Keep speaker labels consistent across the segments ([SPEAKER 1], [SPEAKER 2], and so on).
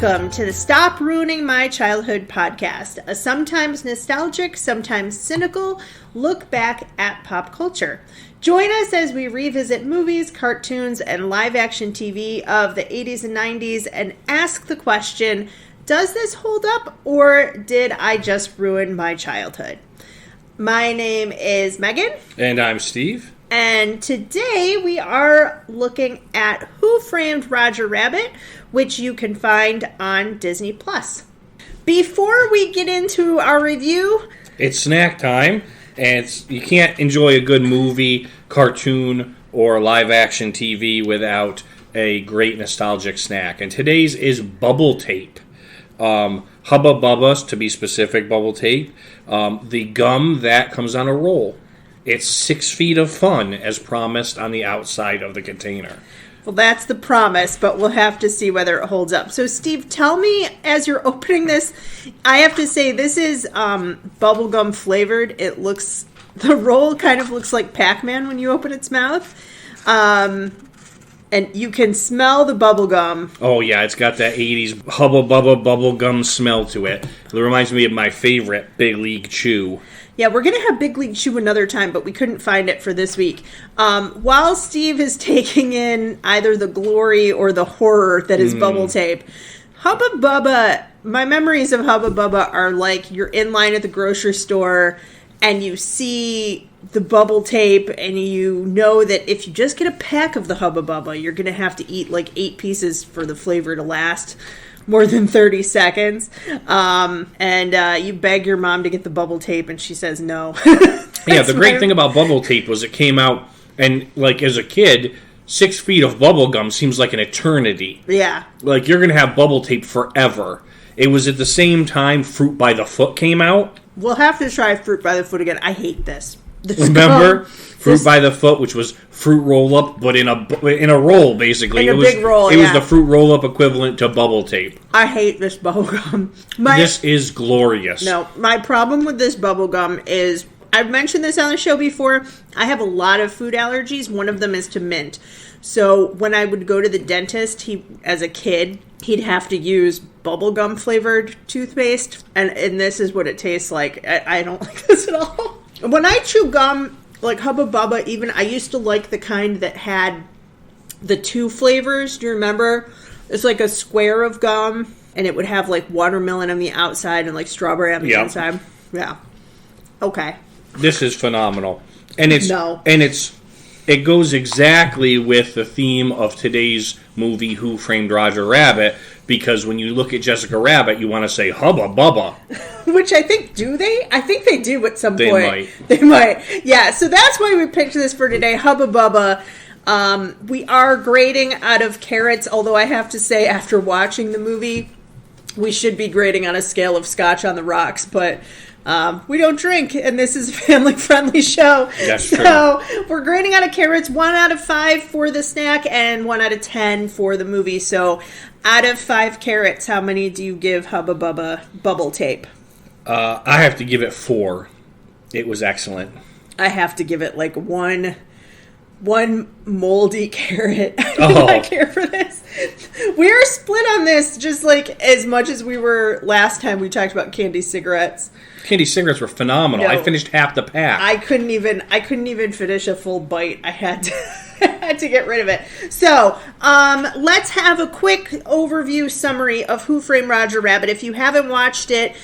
[SPEAKER 1] Welcome to the Stop Ruining My Childhood podcast, a sometimes nostalgic, sometimes cynical look back at pop culture. Join us as we revisit movies, cartoons, and live-action TV of the 80s and 90s and ask the question, does this hold up or did I just ruin my childhood? My name is Megan.
[SPEAKER 2] And I'm Steve.
[SPEAKER 1] And today we are looking at Who Framed Roger Rabbit, which you can find on Disney+. Before we get into our review...
[SPEAKER 2] It's snack time, and you can't enjoy a good movie, cartoon, or live-action TV without a great nostalgic snack. And today's is Bubble Tape. Hubba Bubba, to be specific, Bubble Tape. The gum that comes on a roll. It's 6 feet of fun, as promised on the outside of the container.
[SPEAKER 1] Well, that's the promise, but we'll have to see whether it holds up. So, Steve, tell me, as you're opening this, I have to say, this is bubblegum flavored. The roll kind of looks like Pac-Man when you open its mouth. And you can smell the bubblegum.
[SPEAKER 2] Oh, yeah, it's got that 80s Hubba Bubba bubblegum smell to it. It reminds me of my favorite, Big League Chew.
[SPEAKER 1] Yeah, we're going to have Big League Chew another time, but we couldn't find it for this week. While Steve is taking in either the glory or the horror that is Bubble Tape, Hubba Bubba, my memories of Hubba Bubba are like you're in line at the grocery store and you see the Bubble Tape and you know that if you just get a pack of the Hubba Bubba, you're going to have to eat like 8 pieces for the flavor to last more than 30 seconds. And you beg your mom to get the Bubble Tape and she says no.
[SPEAKER 2] Yeah, the great thing about Bubble Tape was it came out and like as a kid, 6 feet of bubble gum seems like an eternity.
[SPEAKER 1] Yeah. Like
[SPEAKER 2] you're going to have Bubble Tape forever. It was at the same time Fruit by the Foot came out.
[SPEAKER 1] We'll have to try Fruit by the Foot again. I hate this.
[SPEAKER 2] Remember Fruit by the Foot, which was fruit roll up, but in a roll basically.
[SPEAKER 1] Big roll.
[SPEAKER 2] It was the fruit roll up equivalent to Bubble Tape.
[SPEAKER 1] I hate this bubble gum.
[SPEAKER 2] This is glorious.
[SPEAKER 1] No, my problem with this bubble gum is I've mentioned this on the show before. I have a lot of food allergies. One of them is to mint. So when I would go to the dentist, as a kid, he'd have to use bubblegum flavored toothpaste, and this is what it tastes like. I don't like this at all. When I chew gum, like Hubba Bubba, even, I used to like the kind that had the 2 flavors. Do you remember? It's like a square of gum, and it would have like watermelon on the outside and like strawberry on the inside. Yeah. Okay.
[SPEAKER 2] This is phenomenal. And it goes exactly with the theme of today's movie, Who Framed Roger Rabbit, because when you look at Jessica Rabbit, you want to say Hubba Bubba.
[SPEAKER 1] Which I think, do they? I think they do at some point.
[SPEAKER 2] They
[SPEAKER 1] might. Yeah, so that's why we picked this for today, Hubba Bubba. We are grading out of carrots, although I have to say, after watching the movie, we should be grading on a scale of Scotch on the rocks, but... we don't drink, and this is a family-friendly show.
[SPEAKER 2] That's true.
[SPEAKER 1] So we're grading out of carrots, 1 out of 5 for the snack, and 1 out of 10 for the movie. So out of 5 carrots, how many do you give Hubba Bubba Bubble Tape?
[SPEAKER 2] I have to give it 4. It was excellent.
[SPEAKER 1] I have to give it like one moldy carrot. I do not care for this. We are split on this just like as much as we were last time we talked about candy cigarettes.
[SPEAKER 2] Candy cigarettes were phenomenal.
[SPEAKER 1] No,
[SPEAKER 2] I finished half the pack.
[SPEAKER 1] I couldn't even finish a full bite. I had to get rid of it. So, let's have a quick overview summary of Who Framed Roger Rabbit. If you haven't watched it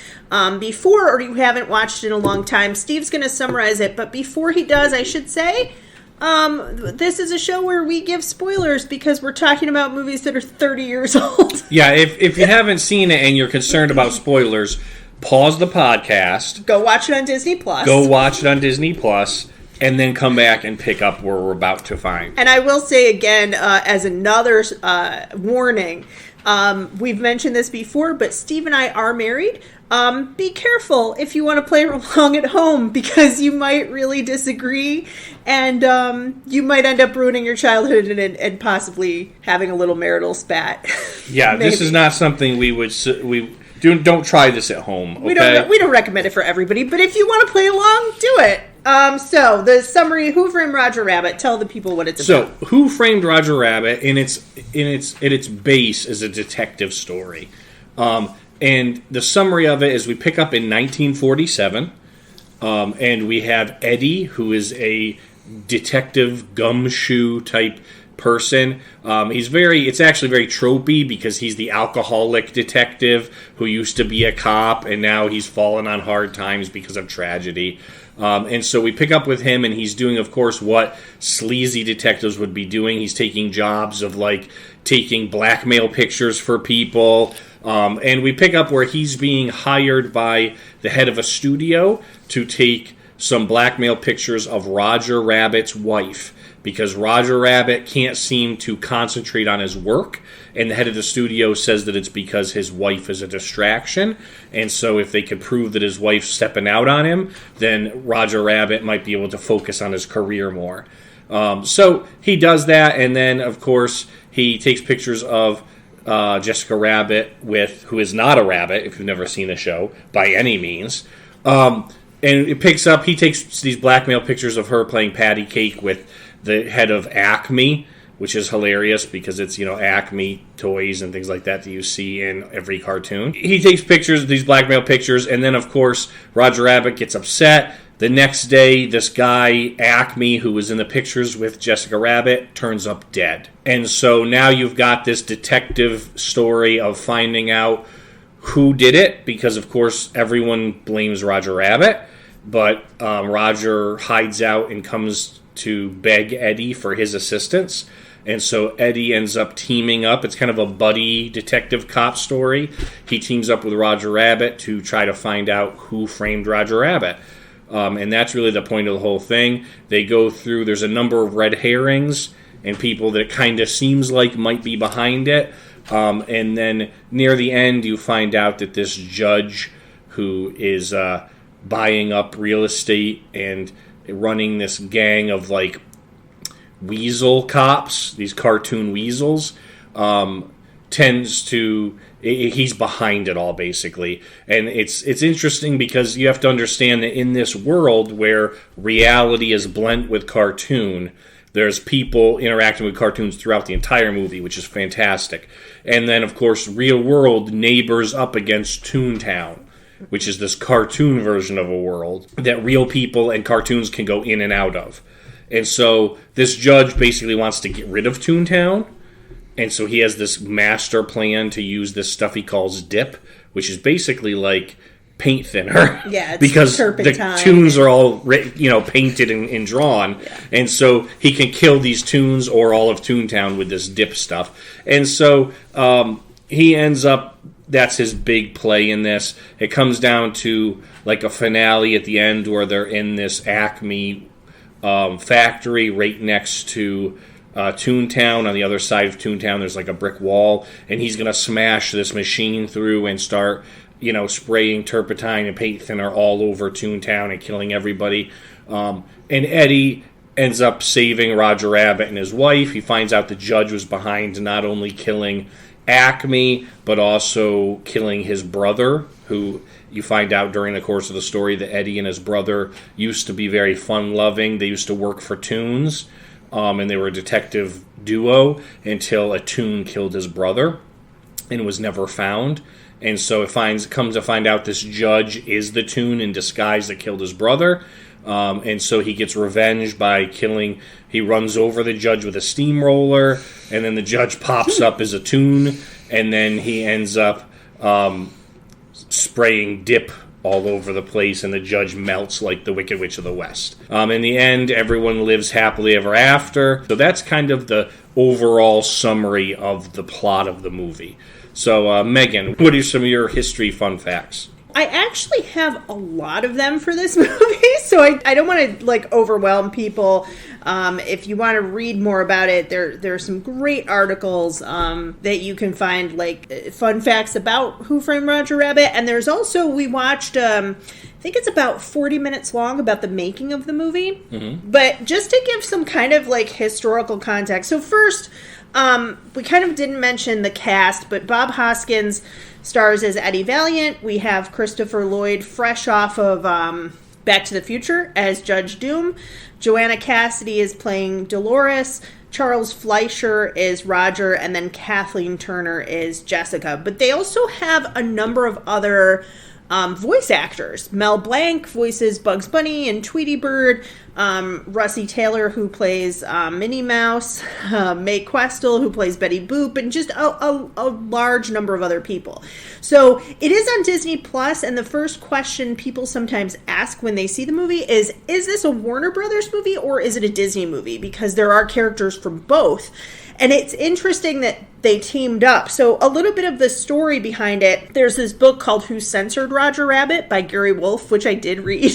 [SPEAKER 1] before or you haven't watched it in a long time, Steve's going to summarize it. But before he does, I should say... this is a show where we give spoilers because we're talking about movies that are 30 years old.
[SPEAKER 2] Yeah, if you haven't seen it and you're concerned about spoilers, pause the podcast.
[SPEAKER 1] Go watch it on Disney+.
[SPEAKER 2] And then come back and pick up where we're about to find.
[SPEAKER 1] And I will say again, as another warning, we've mentioned this before, but Steve and I are married. Be careful if you want to play along at home because you might really disagree and you might end up ruining your childhood and possibly having a little marital spat.
[SPEAKER 2] Yeah, this is not something don't try this at home. Okay?
[SPEAKER 1] We don't recommend it for everybody, but if you want to play along, do it. So the summary: Who Framed Roger Rabbit? Tell the people what it's about.
[SPEAKER 2] So, Who Framed Roger Rabbit? In its base is a detective story. And the summary of it is we pick up in 1947, and we have Eddie, who is a detective gumshoe type person. It's actually very tropey because he's the alcoholic detective who used to be a cop, and now he's fallen on hard times because of tragedy. And so we pick up with him, and he's doing, of course, what sleazy detectives would be doing. He's taking jobs of, like, taking blackmail pictures for people. And we pick up where he's being hired by the head of a studio to take some blackmail pictures of Roger Rabbit's wife, because Roger Rabbit can't seem to concentrate on his work, and the head of the studio says that it's because his wife is a distraction, and so if they could prove that his wife's stepping out on him, then Roger Rabbit might be able to focus on his career more. So he does that, and then, of course, he takes pictures of Jessica Rabbit, who is not a rabbit, if you've never seen the show, by any means. And he takes these blackmail pictures of her playing patty cake with the head of Acme, which is hilarious because it's, Acme toys and things like that you see in every cartoon. He takes pictures, these blackmail pictures, and then, of course, Roger Rabbit gets upset. The next day, this guy, Acme, who was in the pictures with Jessica Rabbit, turns up dead. And so now you've got this detective story of finding out who did it, because, of course, everyone blames Roger Rabbit, but Roger hides out and comes to beg Eddie for his assistance. And so Eddie ends up teaming up. It's kind of a buddy detective cop story. He teams up with Roger Rabbit to try to find out who framed Roger Rabbit. And that's really the point of the whole thing. They go through, there's a number of red herrings and people that it kind of seems like might be behind it. And then near the end, you find out that this judge who is buying up real estate and running this gang of, like, weasel cops, these cartoon weasels, he's behind it all, basically. And it's interesting because you have to understand that in this world where reality is blent with cartoon, there's people interacting with cartoons throughout the entire movie, which is fantastic. And then, of course, real world neighbors up against Toontown, which is this cartoon version of a world that real people and cartoons can go in and out of. And so this judge basically wants to get rid of Toontown. And so he has this master plan to use this stuff he calls dip, which is basically like paint thinner.
[SPEAKER 1] Yeah, it's
[SPEAKER 2] because
[SPEAKER 1] turpentine.
[SPEAKER 2] The toons are all, painted and drawn. Yeah. And so he can kill these toons or all of Toontown with this dip stuff. And so he ends up, that's his big play in this. It comes down to like a finale at the end where they're in this Acme factory right next to Toontown. On the other side of Toontown, there's like a brick wall, and he's going to smash this machine through and start, spraying turpentine and paint thinner all over Toontown and killing everybody. And Eddie ends up saving Roger Rabbit and his wife. He finds out the judge was behind not only killing Acme, but also killing his brother, who you find out during the course of the story that Eddie and his brother used to be very fun-loving. They used to work for Toons, and they were a detective duo until a Toon killed his brother and was never found. And so comes to find out this judge is the Toon in disguise that killed his brother. And so he gets revenge by he runs over the judge with a steamroller, and then the judge pops up as a Toon, and then he ends up spraying dip all over the place, and the judge melts like the Wicked Witch of the West. In the end, everyone lives happily ever after. So that's kind of the overall summary of the plot of the movie. So, Megan, what are some of your history fun facts?
[SPEAKER 1] I actually have a lot of them for this movie, so I don't want to overwhelm people. If you want to read more about it, there are some great articles that you can find, fun facts about Who Framed Roger Rabbit. And there's also, we watched, I think it's about 40 minutes long, about the making of the movie. Mm-hmm. But just to give some kind of historical context. So first, we kind of didn't mention the cast, but Bob Hoskins stars as Eddie Valiant. We have Christopher Lloyd, fresh off of Back to the Future, as Judge Doom. Joanna Cassidy is playing Dolores. Charles Fleischer is Roger, and then Kathleen Turner is Jessica. But they also have a number of other voice actors. Mel Blanc voices Bugs Bunny and Tweety Bird. Russie Taylor, who plays Minnie Mouse. Mae Questel, who plays Betty Boop, and just a large number of other people. So it is on Disney Plus, and the first question people sometimes ask when they see the movie is this a Warner Brothers movie or is it a Disney movie? Because there are characters from both. And it's interesting that they teamed up. So a little bit of the story behind it, there's this book called Who Censored Roger Rabbit by Gary Wolfe, which I did read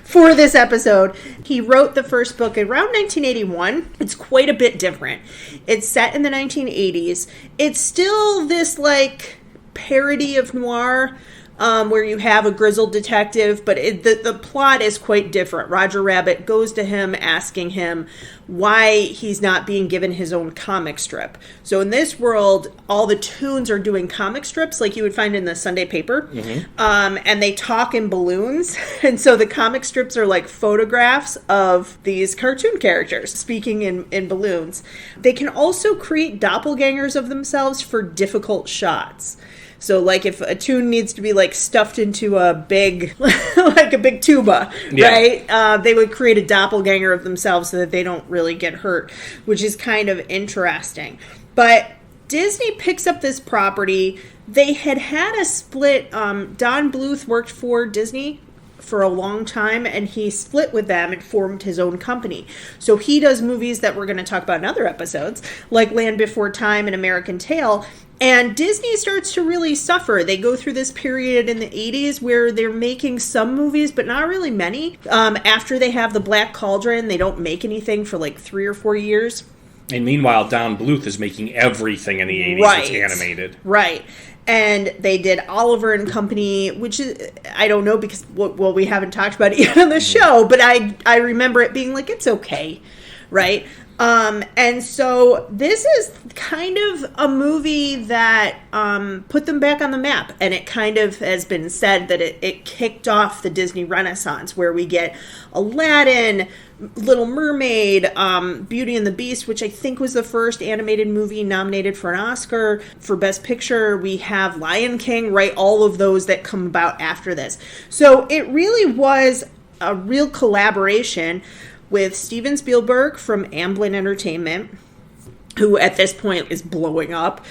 [SPEAKER 1] for this episode. He wrote the first book around 1981. It's quite a bit different. It's set in the 1980s. It's still this like parody of noir, where you have a grizzled detective, but the plot is quite different. Roger Rabbit goes to him asking him why he's not being given his own comic strip. So in this world, all the toons are doing comic strips like you would find in the Sunday paper, and they talk in balloons. And so the comic strips are like photographs of these cartoon characters speaking in balloons. They can also create doppelgangers of themselves for difficult shots. So, like, if a toon needs to be, like, stuffed into a big, like a big tuba, right? They would create a doppelganger of themselves so that they don't really get hurt, which is kind of interesting. But Disney picks up this property. They had a split. Don Bluth worked for Disney for a long time, and he split with them and formed his own company. So he does movies that we're going to talk about in other episodes, like Land Before Time and American Tail. And Disney starts to really suffer. They go through this period in the 80s where they're making some movies, but not really many. After they have the Black Cauldron, they don't make anything for like 3 or 4 years.
[SPEAKER 2] And meanwhile, Don Bluth is making everything in the 80s that's animated.
[SPEAKER 1] Right. And they did Oliver and Company, which is, I don't know because, well, we haven't talked about it yet on the show, but I remember it being like, it's okay, right? And so this is kind of a movie that put them back on the map. And it kind of has been said that it kicked off the Disney Renaissance, where we get Aladdin, Little Mermaid, Beauty and the Beast, which I think was the first animated movie nominated for an Oscar. For Best Picture, we have Lion King, right? All of those that come about after this. So it really was a real collaboration with Steven Spielberg from Amblin Entertainment, who at this point is blowing up,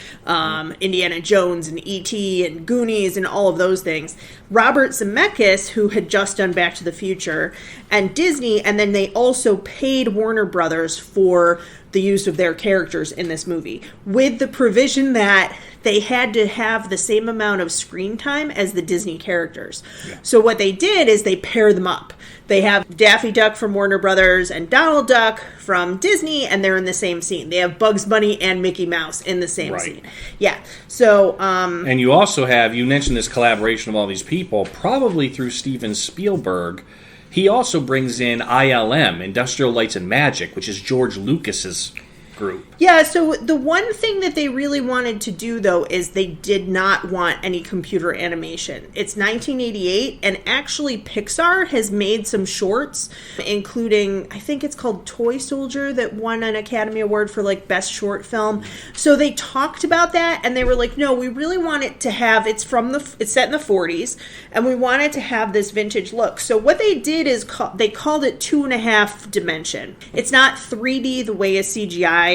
[SPEAKER 1] Indiana Jones and E.T. and Goonies and all of those things. Robert Zemeckis, who had just done Back to the Future, and Disney, and then they also paid Warner Brothers for the use of their characters in this movie, with the provision that they had to have the same amount of screen time as the Disney characters. Yeah. So what they did is they pair them up. They have Daffy Duck from Warner Brothers and Donald Duck from Disney, and they're in the same scene. They have Bugs Bunny and Mickey Mouse in the same scene. Yeah. So,
[SPEAKER 2] and you also have, you mentioned this collaboration of all these people, probably through Steven Spielberg. He also brings in ILM, Industrial Lights and Magic, which is George Lucas's group.
[SPEAKER 1] Yeah, so the one thing that they really wanted to do, though, is they did not want any computer animation. It's 1988, and actually Pixar has made some shorts, including, I think it's called Toy Soldier, that won an Academy Award for, like, Best Short Film. So they talked about that, and they were like, no, we really want it to have, it's set in the 40s, and we want it to have this vintage look. So what they did is, they called it 2.5 dimension. It's not 3D the way a CGI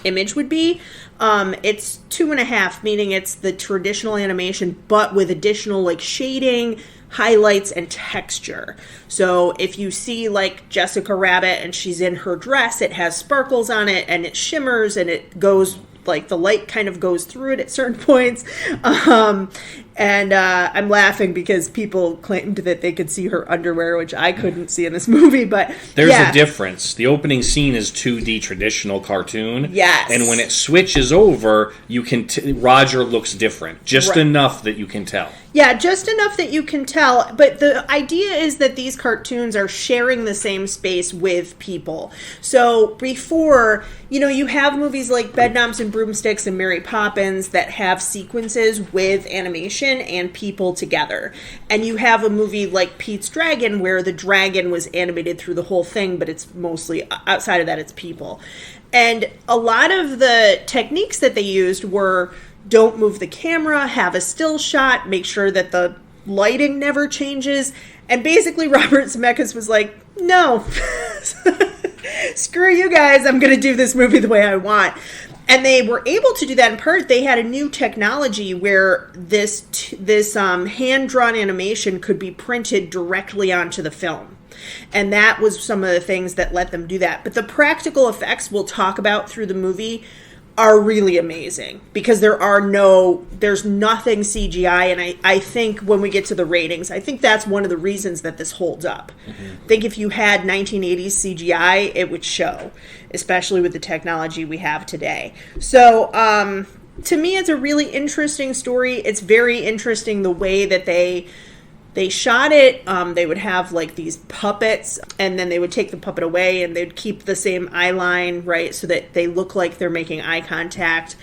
[SPEAKER 1] image would be. It's 2.5, meaning it's the traditional animation, but with additional like shading, highlights, and texture. So if you see like Jessica Rabbit and she's in her dress, it has sparkles on it and it shimmers and it goes like the light kind of goes through it at certain points. And I'm laughing because people claimed that they could see her underwear, which I couldn't see in this movie. But
[SPEAKER 2] there's a difference. The opening scene is 2D traditional cartoon.
[SPEAKER 1] Yes.
[SPEAKER 2] And when it switches over, you can Roger looks different. Just enough that you can tell.
[SPEAKER 1] Yeah, just enough that you can tell. But the idea is that these cartoons are sharing the same space with people. So before, you have movies like Bedknobs and Broomsticks and Mary Poppins that have sequences with animation. animation and people together. And you have a movie like Pete's Dragon where the dragon was animated through the whole thing, but it's mostly, outside of that, it's people. And a lot of the techniques that they used were don't move the camera, have a still shot, make sure that the lighting never changes. And basically Robert Zemeckis was like, no, screw you guys, I'm going to do this movie the way I want. And they were able to do that in part. They had a new technology where this hand-drawn animation could be printed directly onto the film. And that was some of the things that let them do that. But the practical effects we'll talk about through the movie are really amazing because there's nothing CGI. And I think when we get to the ratings, I think that's one of the reasons that this holds up. Mm-hmm. I think if you had 1980s CGI, it would show, especially with the technology we have today. So, to me, it's a really interesting story. It's very interesting the way that they shot it. They would have like these puppets, and then they would take the puppet away, and they'd keep the same eye line, right, so that they look like they're making eye contact.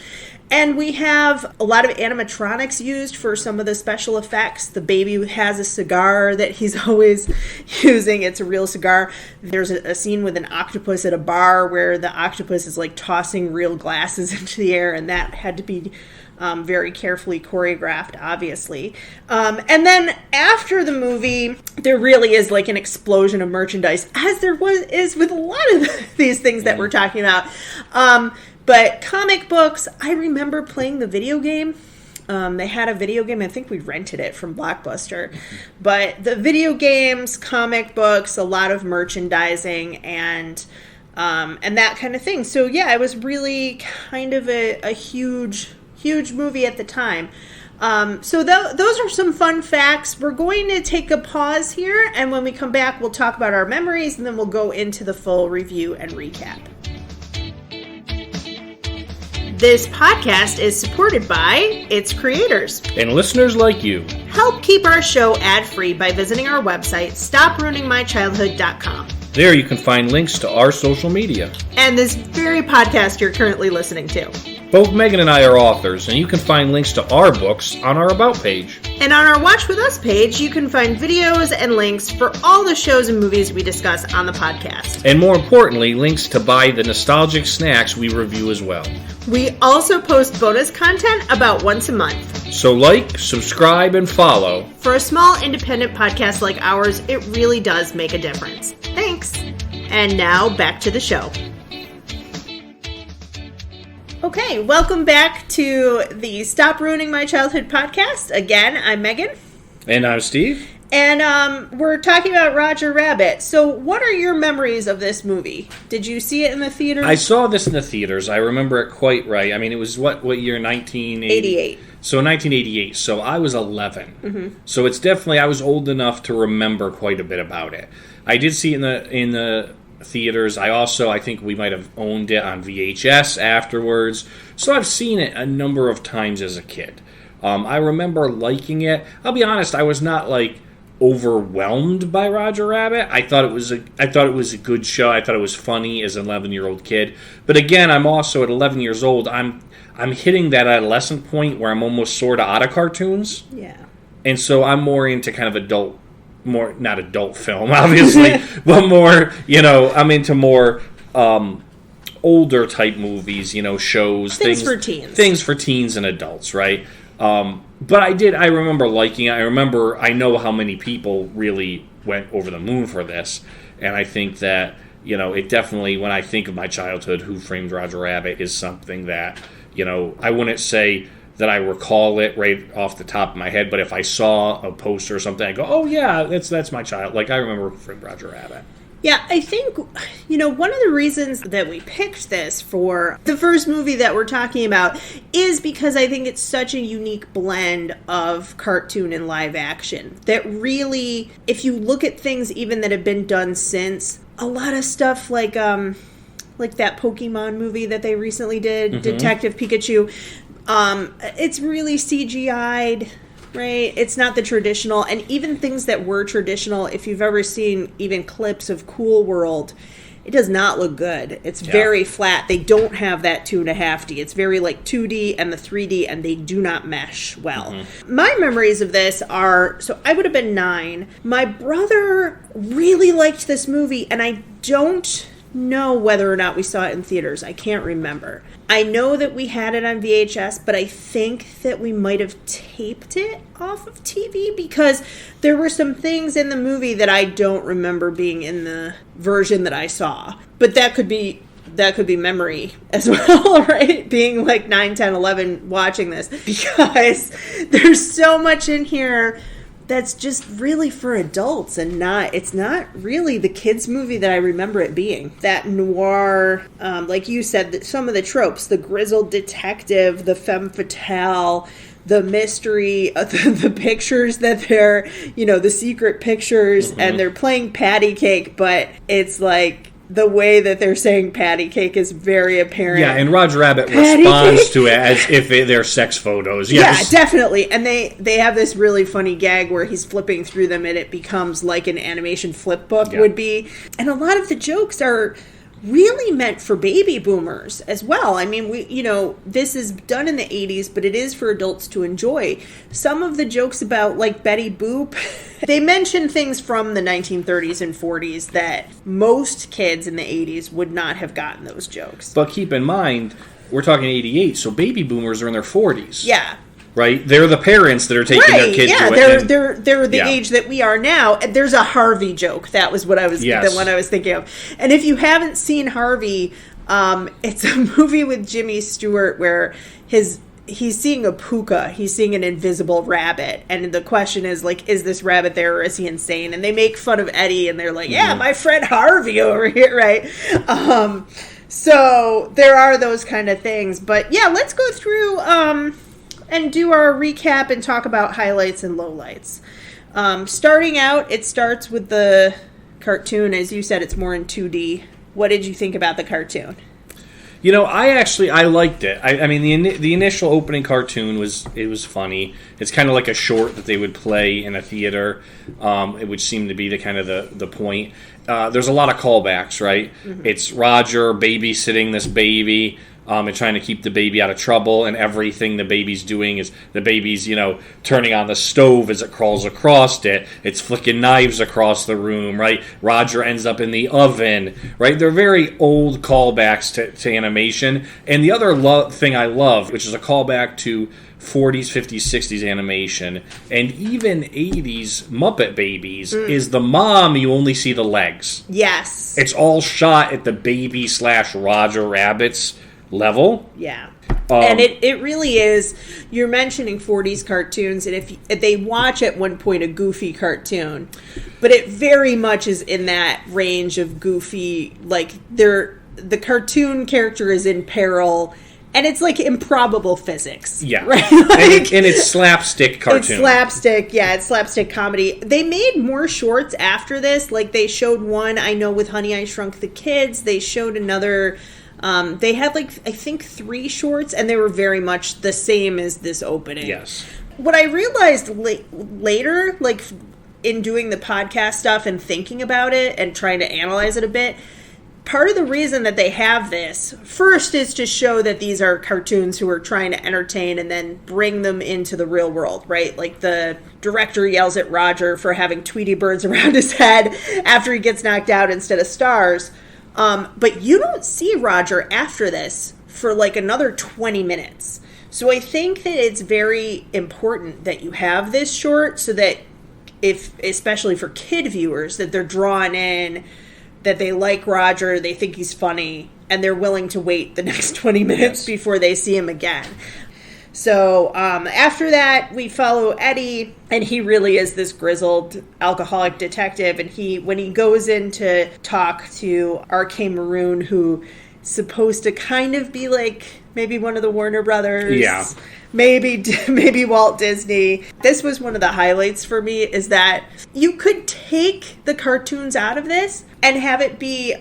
[SPEAKER 1] And we have a lot of animatronics used for some of the special effects. The baby has a cigar that he's always using. It's a real cigar. There's a scene with an octopus at a bar where the octopus is like tossing real glasses into the air, and that had to be very carefully choreographed, obviously. And then after the movie, there really is like an explosion of merchandise, as there is with a lot of these things that we're talking about. But comic books, I remember playing the video game. They had a video game. I think we rented it from Blockbuster. But the video games, comic books, a lot of merchandising, and that kind of thing. So yeah, it was really kind of a huge movie at the time. So those are some fun facts. We're going to take a pause here, and when we come back, we'll talk about our memories, and then we'll go into the full review and recap. This podcast is supported by its creators
[SPEAKER 2] and listeners like you.
[SPEAKER 1] Help keep our show ad-free by visiting our website, stopruiningmychildhood.com.
[SPEAKER 2] There you can find links to our social media.
[SPEAKER 1] And this very podcast you're currently listening to.
[SPEAKER 2] Both Megan and I are authors, and you can find links to our books on our About page.
[SPEAKER 1] And on our Watch With Us page, you can find videos and links for all the shows and movies we discuss on the podcast.
[SPEAKER 2] And more importantly, links to buy the nostalgic snacks we review as well.
[SPEAKER 1] We also post bonus content about once a month.
[SPEAKER 2] So like, subscribe, and follow.
[SPEAKER 1] For a small independent podcast like ours, it really does make a difference. Thanks. And now back to the show. Okay, welcome back to the Stop Ruining My Childhood podcast. Again, I'm Megan.
[SPEAKER 2] And I'm Steve.
[SPEAKER 1] And we're talking about Roger Rabbit. So what are your memories of this movie? Did you see it in the theaters?
[SPEAKER 2] I saw this in the theaters. I remember it quite right. I mean, it was what year? 1988. So 1988. So I was 11. Mm-hmm. So it's definitely, I was old enough to remember quite a bit about it. I did see it in the theaters. I think we might have owned it on VHS afterwards. So I've seen it a number of times as a kid. I remember liking it. I'll be honest, I was not like overwhelmed by Roger Rabbit. I thought it was a good show. I thought it was funny as an 11-year-old kid. But again, I'm also at 11 years old. I'm hitting that adolescent point where I'm almost sort of out of cartoons.
[SPEAKER 1] Yeah. And
[SPEAKER 2] so I'm more into kind of not adult film, obviously, but more, I'm into more older type movies, shows.
[SPEAKER 1] Things for teens.
[SPEAKER 2] Things for teens and adults, right? But I remember liking it. I know how many people really went over the moon for this. And I think that, it definitely, when I think of my childhood, Who Framed Roger Rabbit is something that, I wouldn't say that I recall it right off the top of my head, but if I saw a poster or something, I go, oh yeah, that's my child. Like, I remember Who Framed Roger Rabbit.
[SPEAKER 1] Yeah, I think, one of the reasons that we picked this for the first movie that we're talking about is because I think it's such a unique blend of cartoon and live action that really, if you look at things even that have been done since, a lot of stuff like that Pokemon movie that they recently did, mm-hmm. Detective Pikachu, it's really CGI'd. Right? It's not the traditional, and even things that were traditional, if you've ever seen even clips of Cool World, It does not look good. It's very flat. They don't have that 2.5D. It's very like 2D and the 3D, and they do not mesh well. Mm-hmm. My memories of this are, so I would have been 9. My brother really liked this movie, and I don't know whether or not we saw it in theaters. I can't remember. I know that we had it on VHS, but I think that we might have taped it off of TV because there were some things in the movie that I don't remember being in the version that I saw. But that could be memory as well, right? Being like 9, 10, 11 watching this, because there's so much in here that's just really for adults, and it's not really the kids movie that I remember it being. That noir, like you said, that some of the tropes, the grizzled detective, the femme fatale, the mystery, the pictures that they're, the secret pictures, and they're playing patty cake, but it's like, the way that they're saying patty cake is very apparent.
[SPEAKER 2] Yeah, and Roger Rabbit responds to it as if they're sex photos. Yes. Yeah,
[SPEAKER 1] definitely. And they have this really funny gag where he's flipping through them and it becomes like an animation flip book would be. And a lot of the jokes are really meant for baby boomers as well. I mean, this is done in the 80s, but it is for adults to enjoy. Some of the jokes about, like, Betty Boop, they mention things from the 1930s and 40s that most kids in the 80s would not have gotten those jokes.
[SPEAKER 2] But keep in mind, we're talking 88, so baby boomers are in their 40s.
[SPEAKER 1] Yeah.
[SPEAKER 2] Right? They're the parents that are taking their kids to it.
[SPEAKER 1] They're the age that we are now. There's a Harvey joke. That was what the one I was thinking of. And if you haven't seen Harvey, it's a movie with Jimmy Stewart where he's seeing a puka. He's seeing an invisible rabbit. And the question is, like, is this rabbit there or is he insane? And they make fun of Eddie and they're like, yeah, my friend Harvey over here, right? So there are those kind of things. But yeah, let's go through and do our recap and talk about highlights and lowlights. Starting out, it starts with the cartoon. As you said, it's more in 2D. What did you think about the cartoon?
[SPEAKER 2] I liked it. I mean, the initial opening cartoon was funny. It's kind of like a short that they would play in a theater. It would seem to be the point. There's a lot of callbacks, right? Mm-hmm. It's Roger babysitting this baby. And trying to keep the baby out of trouble, and everything the baby's doing is the baby's, turning on the stove as it crawls across it. It's flicking knives across the room, right? Roger ends up in the oven, right? They're very old callbacks to animation. And the other thing I love, which is a callback to 40s, 50s, 60s animation, and even 80s Muppet Babies, is the mom, you only see the legs.
[SPEAKER 1] Yes.
[SPEAKER 2] It's all shot at the baby / Roger Rabbit's level.
[SPEAKER 1] Yeah. And it really is. You're mentioning 40s cartoons, and if they watch at one point a Goofy cartoon, but it very much is in that range of Goofy, like the cartoon character is in peril, and it's like improbable physics.
[SPEAKER 2] Yeah.
[SPEAKER 1] Right?
[SPEAKER 2] And it's slapstick cartoon.
[SPEAKER 1] It's slapstick, it's slapstick comedy. They made more shorts after this. Like, they showed one, I know, with Honey, I Shrunk the Kids. They showed another. They had, I think 3 shorts, and they were very much the same as this opening.
[SPEAKER 2] Yes.
[SPEAKER 1] What I realized later, in doing the podcast stuff and thinking about it and trying to analyze it a bit, part of the reason that they have this, first, is to show that these are cartoons who are trying to entertain and then bring them into the real world, right? Like, the director yells at Roger for having Tweety birds around his head after he gets knocked out instead of stars. But you don't see Roger after this for another 20 minutes. So I think that it's very important that you have this short so that especially for kid viewers, that they're drawn in, that they like Roger, they think he's funny, and they're willing to wait the next 20 minutes before they see him again. So after that, we follow Eddie, and he really is this grizzled alcoholic detective. And when he goes in to talk to R.K. Maroon, who is supposed to kind of be maybe one of the Warner Brothers, maybe Walt Disney. This was one of the highlights for me, is that you could take the cartoons out of this and have it be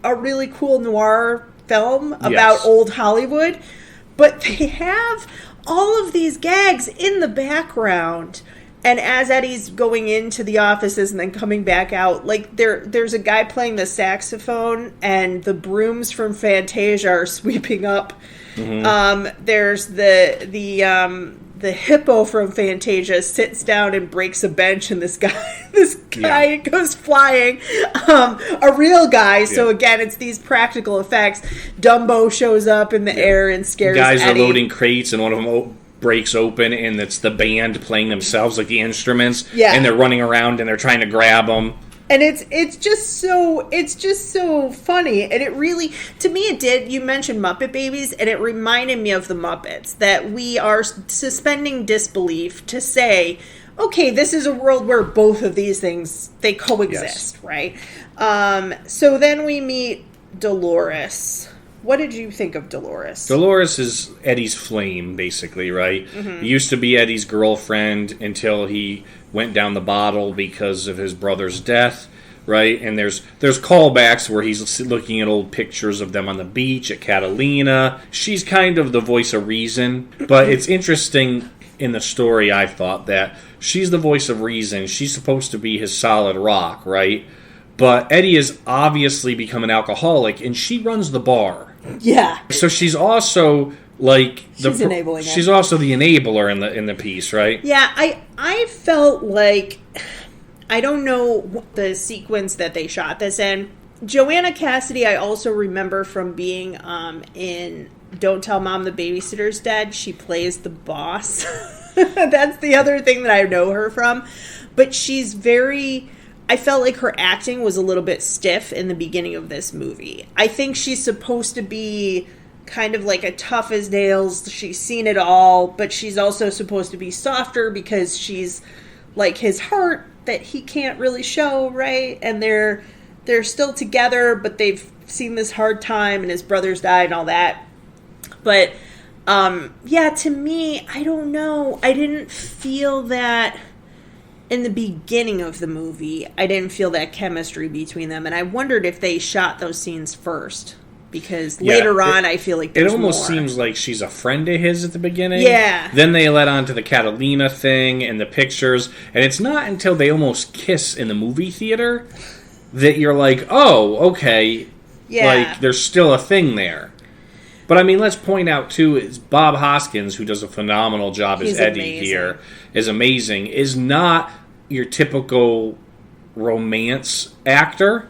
[SPEAKER 1] a really cool noir film about old Hollywood, but they have all of these gags in the background, And as Eddie's going into the offices and then coming back out, like there's a guy playing the saxophone, and the brooms from Fantasia are sweeping up. There's the hippo from Fantasia sits down and breaks a bench, and this guy goes flying. A real guy. So again, it's these practical effects. Dumbo shows up in the air and scares
[SPEAKER 2] Guys
[SPEAKER 1] Eddie.
[SPEAKER 2] are loading crates, and one of them breaks open, and it's the band playing themselves, like the instruments. And they're running around and they're trying to grab them.
[SPEAKER 1] And it's just so funny. And it really, to me, it did. You mentioned Muppet Babies, and it reminded me of the Muppets, that we are suspending disbelief to say, okay, this is a world where both of these things, they coexist, right? So then we meet Dolores. What did you think of Dolores?
[SPEAKER 2] Dolores is Eddie's flame, basically, right? He used to be Eddie's girlfriend until he went down the bottle because of his brother's death, right? And there's callbacks where he's looking at old pictures of them on the beach at Catalina. She's kind of the voice of reason, but it's interesting in the story, I thought, that she's the voice of reason. She's supposed to be his solid rock, right? But Eddie has obviously become an alcoholic, and she runs the bar.
[SPEAKER 1] Yeah.
[SPEAKER 2] So she's also like
[SPEAKER 1] she's enabling.
[SPEAKER 2] She's also the enabler in the piece, right?
[SPEAKER 1] Yeah, I felt like, I don't know the sequence that they shot this in. Joanna Cassidy, I also remember from being in Don't Tell Mom the Babysitter's Dead. She plays the boss. That's the other thing that I know her from. But she's very... I felt like her acting was a little bit stiff in the beginning of this movie. I think she's supposed to be kind of like a tough as nails. She's seen it all, but she's also supposed to be softer because she's like his heart that he can't really show, right? And they're still together, but they've seen this hard time, and his brother's died and all that. But to me, I don't know. I didn't feel that. In the beginning of the movie, I didn't feel that chemistry between them, and I wondered if they shot those scenes first, because later on, I feel like there's
[SPEAKER 2] it almost
[SPEAKER 1] more.
[SPEAKER 2] Seems like she's a friend of his at the beginning.
[SPEAKER 1] Yeah.
[SPEAKER 2] Then they led on to the Catalina thing and the pictures, and it's not until they almost kiss in the movie theater that you're like, oh, okay, like there's still a thing there. But I mean, let's point out too, is Bob Hoskins, who does a phenomenal job as Eddie here, is amazing, is not your typical romance actor.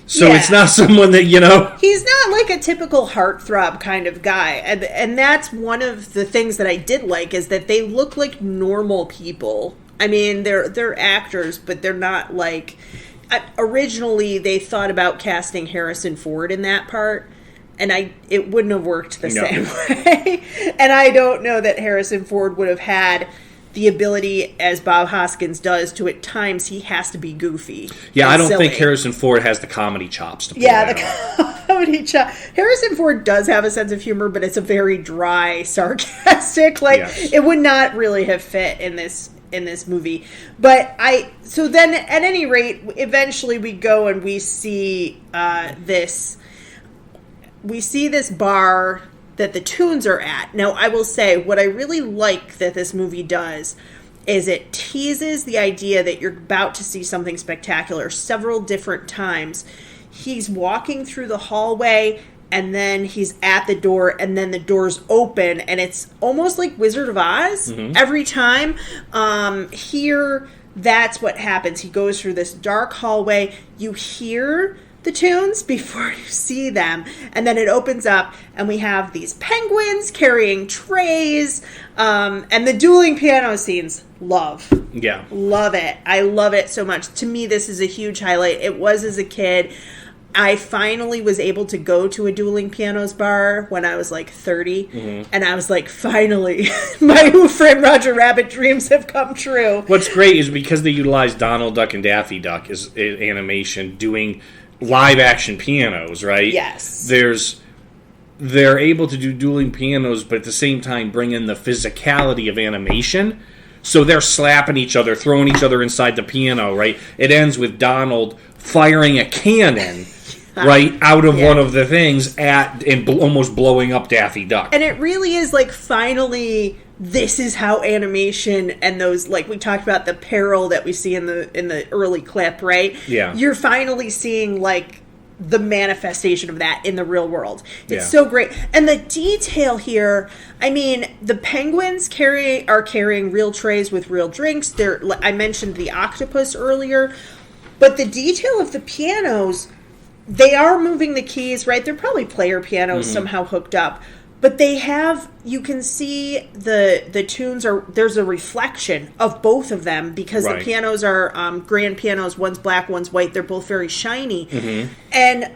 [SPEAKER 2] So it's not someone that, you know...
[SPEAKER 1] He's not like a typical heartthrob kind of guy. And that's one of the things that I did like, is that they look like normal people. I mean, they're actors, but they're not like... Originally, they thought about casting Harrison Ford in that part, and it wouldn't have worked the same way. And I don't know that Harrison Ford would have had the ability, as Bob Hoskins does, to at times he has to be goofy.
[SPEAKER 2] Yeah, I don't think Harrison Ford has the comedy chops to pull that off.
[SPEAKER 1] Comedy chop. Harrison Ford does have a sense of humor, but it's a very dry, sarcastic. It would not really have fit in this movie. But so then at any rate, eventually we go and we see this bar that the Toons are at. Now, I will say, what I really like that this movie does is it teases the idea that you're about to see something spectacular several different times. He's walking through the hallway, and then he's at the door, and then the doors open, and it's almost like Wizard of Oz every time. Here, that's what happens. He goes through this dark hallway. You hear the Toons before you see them, and then it opens up, and we have these penguins carrying trays, and the dueling piano scenes. Love it. I love it so much. To me, this is a huge highlight. It was as a kid. I finally was able to go to a dueling pianos bar when I was like 30, and I was like, finally, my Who Framed Roger Rabbit dreams have come true.
[SPEAKER 2] What's great is because they utilize Donald Duck and Daffy Duck as animation doing live action pianos, right?
[SPEAKER 1] Yes.
[SPEAKER 2] They're able to do dueling pianos, but at the same time bring in the physicality of animation. So they're slapping each other, throwing each other inside the piano, right? It ends with Donald firing a cannon right out of one of the things and almost blowing up Daffy Duck.
[SPEAKER 1] And it really is like finally this is how animation and those, like we talked about the peril that we see in the early clip, right?
[SPEAKER 2] Yeah.
[SPEAKER 1] You're finally seeing like the manifestation of that in the real world. It's
[SPEAKER 2] Yeah.
[SPEAKER 1] so great. And the detail here, I mean, the penguins are carrying real trays with real drinks. I mentioned the octopus earlier, but the detail of the pianos, they are moving the keys, right? They're probably player pianos somehow hooked up. But you can see the tunes there's a reflection of both of them because the pianos are grand pianos. One's black, one's white. They're both very shiny. And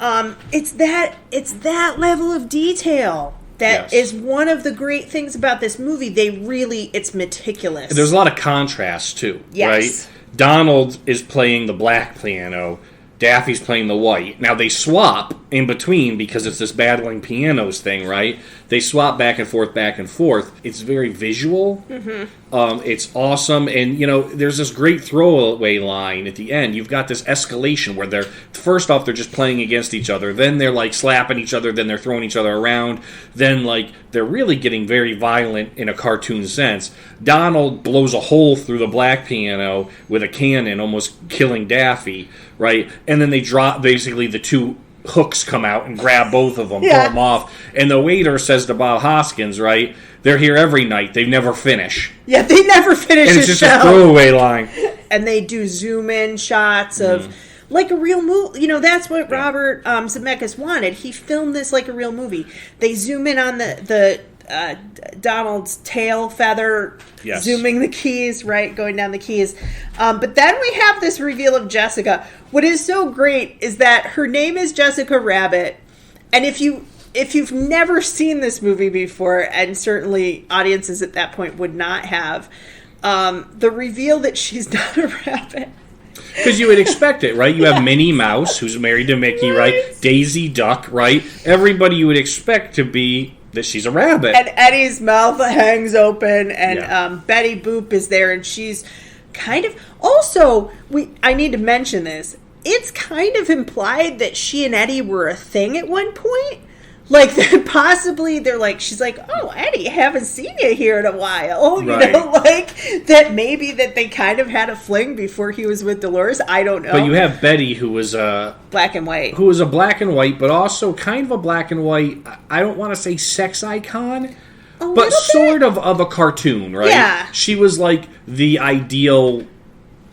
[SPEAKER 1] it's that level of detail that is one of the great things about this movie. It's meticulous.
[SPEAKER 2] There's a lot of contrast, too, right? Donald is playing the black piano. Daffy's playing the white. Now, they swap in between because it's this battling pianos thing, right? They swap back and forth, back and forth. It's very visual. It's awesome. And, there's this great throwaway line at the end. You've got this escalation where first off, they're just playing against each other. Then they're, like, slapping each other. Then they're throwing each other around. Then, like, they're really getting very violent in a cartoon sense. Donald blows a hole through the black piano with a cannon, almost killing Daffy, right? And then they drop, basically, the two hooks come out and grab both of them, pull them off. And the waiter says to Bob Hoskins, right, they're here every night. They never finish.
[SPEAKER 1] Yeah, they never finish
[SPEAKER 2] and it's just a throwaway line.
[SPEAKER 1] And they do zoom-in shots of, like a real movie. That's what Robert Zemeckis wanted. He filmed this like a real movie. They zoom in on the Donald's tail feather, zooming the keys, right, going down the keys. But then we have this reveal of Jessica. What is so great is that her name is Jessica Rabbit, and if you've never seen this movie before, and certainly audiences at that point would not have, the reveal that she's not a rabbit.
[SPEAKER 2] Because you would expect it, right? You have Minnie Mouse, who's married to Mickey, right? Daisy Duck, right? Everybody you would expect to be that she's a rabbit.
[SPEAKER 1] And Eddie's mouth hangs open, and Betty Boop is there, and she's kind of... Also, I need to mention this. It's kind of implied that she and Eddie were a thing at one point. Like, she's like, oh, Eddie, haven't seen you here in a while. That maybe that they kind of had a fling before he was with Dolores. I don't know.
[SPEAKER 2] But you have Betty, who was
[SPEAKER 1] black and white.
[SPEAKER 2] Who was a black and white, but also kind of a black and white, I don't want to say sex icon, but sort of a cartoon, right?
[SPEAKER 1] Yeah.
[SPEAKER 2] She was like the ideal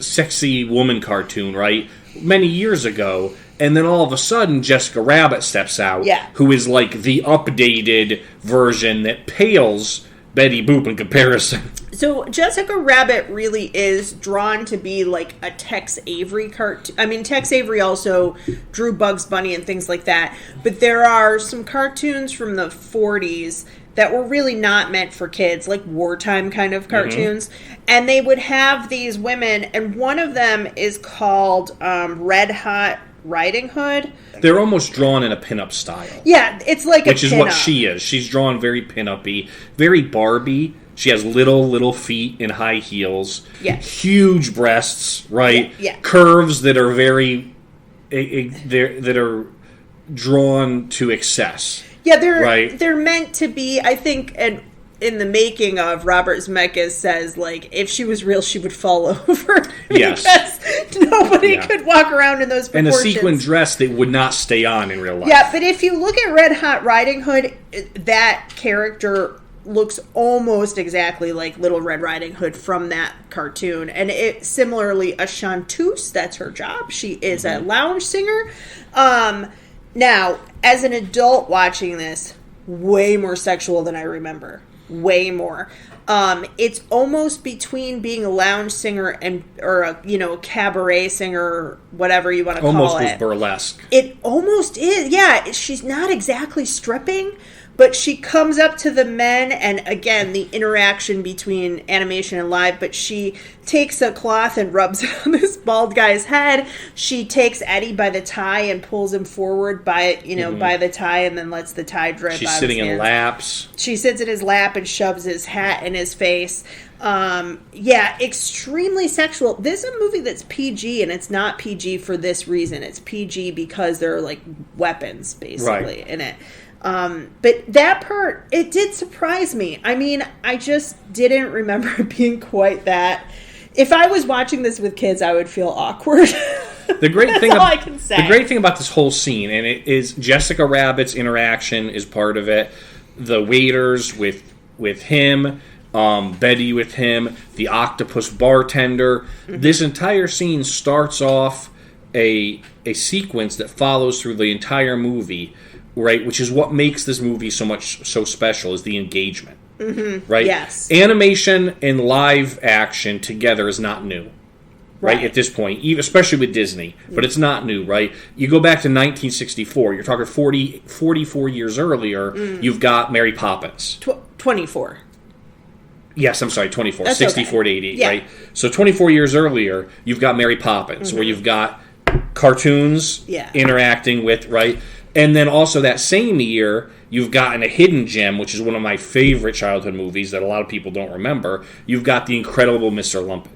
[SPEAKER 2] sexy woman cartoon, right? Many years ago. And then all of a sudden, Jessica Rabbit steps out, who is like the updated version that pales Betty Boop in comparison.
[SPEAKER 1] So Jessica Rabbit really is drawn to be like a Tex Avery cartoon. I mean, Tex Avery also drew Bugs Bunny and things like that. But there are some cartoons from the 40s that were really not meant for kids, like wartime kind of cartoons. And they would have these women, and one of them is called Red Hot Riding Hood.
[SPEAKER 2] They're almost drawn in a pinup style.
[SPEAKER 1] Yeah, it's like
[SPEAKER 2] which is what she is. She's drawn very pinup-y, very Barbie. She has little feet in high heels.
[SPEAKER 1] Yeah.
[SPEAKER 2] Huge breasts, right?
[SPEAKER 1] Yeah.
[SPEAKER 2] Curves that are very that are drawn to excess.
[SPEAKER 1] Yeah, they're meant to be, I think, and in the making of, Robert Zemeckis says, like, if she was real, she would fall over.
[SPEAKER 2] Yes.
[SPEAKER 1] Because nobody could walk around in those proportions.
[SPEAKER 2] And a sequin dress that would not stay on in real life.
[SPEAKER 1] Yeah, but if you look at Red Hot Riding Hood, that character looks almost exactly like Little Red Riding Hood from that cartoon. And similarly, a chanteuse, that's her job. She is a lounge singer. Now, as an adult watching this, way more sexual than I remember. Way more. It's almost between being a lounge singer or a cabaret singer, whatever you want to call it.
[SPEAKER 2] Almost was burlesque.
[SPEAKER 1] It almost is. Yeah, she's not exactly stripping, but she comes up to the men, and again, the interaction between animation and live, but she takes a cloth and rubs it on this bald guy's head. She takes Eddie by the tie and pulls him forward by the tie, and then lets the tie drip out of his hands. She's sitting in
[SPEAKER 2] laps.
[SPEAKER 1] She sits in his lap and shoves his hat in his face. Extremely sexual. This is a movie that's PG, and it's not PG for this reason. It's PG because there are, like, weapons, basically, in it. But that part, it did surprise me. I mean, I just didn't remember it being quite that. If I was watching this with kids, I would feel awkward.
[SPEAKER 2] The great thing,
[SPEAKER 1] all I can say.
[SPEAKER 2] The great thing about this whole scene, and it is Jessica Rabbit's interaction is part of it. The waiters with him, Betty with him, the octopus bartender. Mm-hmm. This entire scene starts off a sequence that follows through the entire movie, right? Which is what makes this movie so special, is the engagement. Mm-hmm. Right?
[SPEAKER 1] Yes.
[SPEAKER 2] Animation and live action together is not new. Right, at this point, especially with Disney. But it's not new, right? You go back to 1964, you're talking 44 years earlier, you've got Mary Poppins.
[SPEAKER 1] 24.
[SPEAKER 2] Yes, I'm sorry, 24.
[SPEAKER 1] That's
[SPEAKER 2] 64
[SPEAKER 1] okay.
[SPEAKER 2] to 88,
[SPEAKER 1] yeah.
[SPEAKER 2] right? So 24 years earlier, you've got Mary Poppins, where you've got cartoons interacting with, right? And then also that same year, you've gotten a hidden gem, which is one of my favorite childhood movies that a lot of people don't remember. You've got The Incredible Mr. Limpet.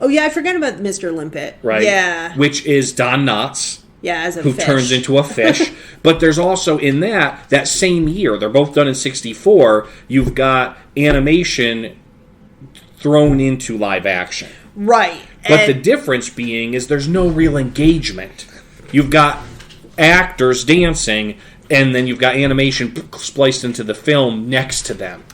[SPEAKER 1] Oh, yeah, I forgot about Mr. Limpet.
[SPEAKER 2] Right.
[SPEAKER 1] Yeah.
[SPEAKER 2] Which is Don Knotts.
[SPEAKER 1] Yeah, as a
[SPEAKER 2] who
[SPEAKER 1] fish.
[SPEAKER 2] turns into a fish. But there's also in that same year, they're both done in 64, you've got animation thrown into live action.
[SPEAKER 1] Right.
[SPEAKER 2] But the difference being is there's no real engagement. You've got actors dancing, and then you've got animation spliced into the film next to them.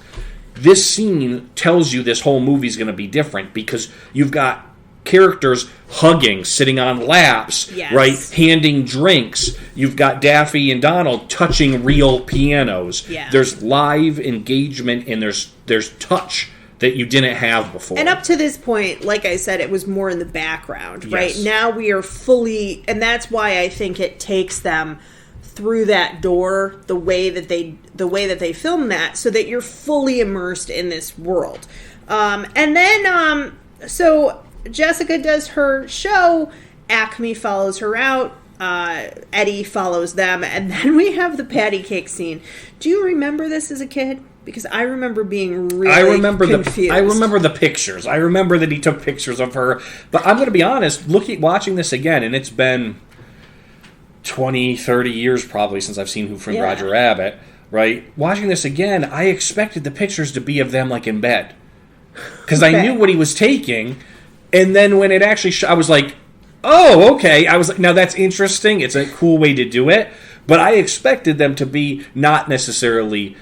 [SPEAKER 2] This scene tells you this whole movie's going to be different because you've got characters hugging, sitting on laps, right, handing drinks. You've got Daffy and Donald touching real pianos.
[SPEAKER 1] Yeah.
[SPEAKER 2] There's live engagement and there's touch that you didn't have before.
[SPEAKER 1] And up to this point, like I said, it was more in the background, right?
[SPEAKER 2] Yes.
[SPEAKER 1] Now we are fully, and that's why I think it takes them through that door the way that they film that, so that you're fully immersed in this world. And then so Jessica does her show, Acme follows her out, Eddie follows them, and then we have the patty cake scene. Do you remember this as a kid? Because I remember being really confused.
[SPEAKER 2] I remember the pictures. I remember that he took pictures of her. But I'm going to be honest, watching this again, and it's been 20, 30 years probably since I've seen Who Framed Roger Rabbit, right? Watching this again, I expected the pictures to be of them like in bed. Because I knew what he was taking, and then when it actually I was like, oh, okay. I was like, now that's interesting. It's a cool way to do it. But I expected them to be not necessarily,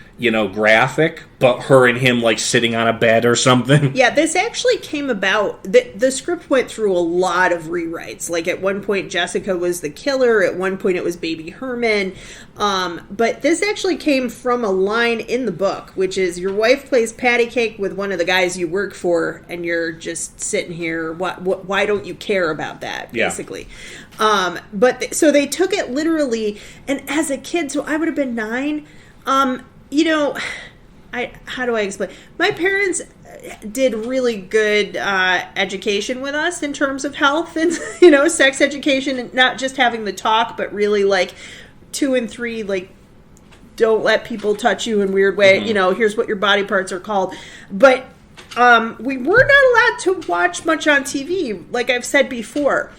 [SPEAKER 2] graphic, but her and him like sitting on a bed or something.
[SPEAKER 1] Yeah, this actually came about, the script went through a lot of rewrites. Like at one point Jessica was the killer, at one point it was Baby Herman. But this actually came from a line in the book, which is, your wife plays patty cake with one of the guys you work for, and you're just sitting here, why don't you care about that, basically. But so they took it literally, and as a kid, so I would have been 9, how do I explain? My parents did really good education with us in terms of health and, sex education, and not just having the talk, but really like 2 and 3, like, don't let people touch you in weird way. Mm-hmm. Here's what your body parts are called. But we were not allowed to watch much on TV, like I've said before.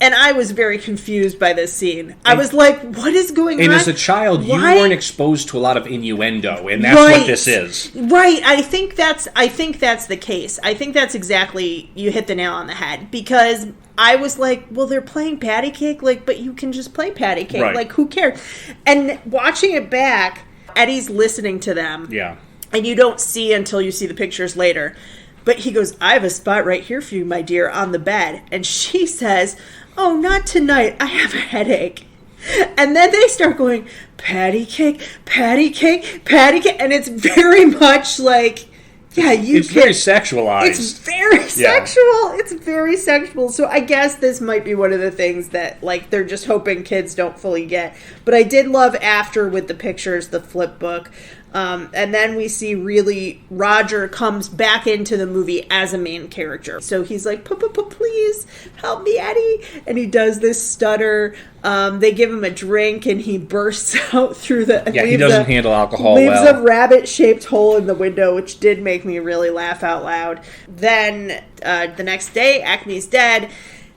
[SPEAKER 1] And I was very confused by this scene. I was like, what is going on?
[SPEAKER 2] And as a child, you weren't exposed to a lot of innuendo, and that's what this is.
[SPEAKER 1] Right. I think that's the case. I think that's exactly, you hit the nail on the head. Because I was like, well, they're playing patty cake, like, but you can just play patty cake. Right. Like, who cares? And watching it back, Eddie's listening to them. Yeah. And you don't see until you see the pictures later. But he goes, I have a spot right here for you, my dear, on the bed. And she says, oh, not tonight. I have a headache. And then they start going, patty cake, patty cake, patty cake. And it's very much like,
[SPEAKER 2] it's very sexualized.
[SPEAKER 1] It's very sexual. It's very sexual. So I guess this might be one of the things that, like, they're just hoping kids don't fully get. But I did love after with the pictures, the flip book. And then we see really Roger comes back into the movie as a main character. So he's like, please help me, Eddie. And he does this stutter. They give him a drink and he bursts out through the...
[SPEAKER 2] Yeah, he doesn't handle alcohol well.
[SPEAKER 1] Leaves a rabbit-shaped hole in the window, which did make me really laugh out loud. Then the next day, Acme's dead.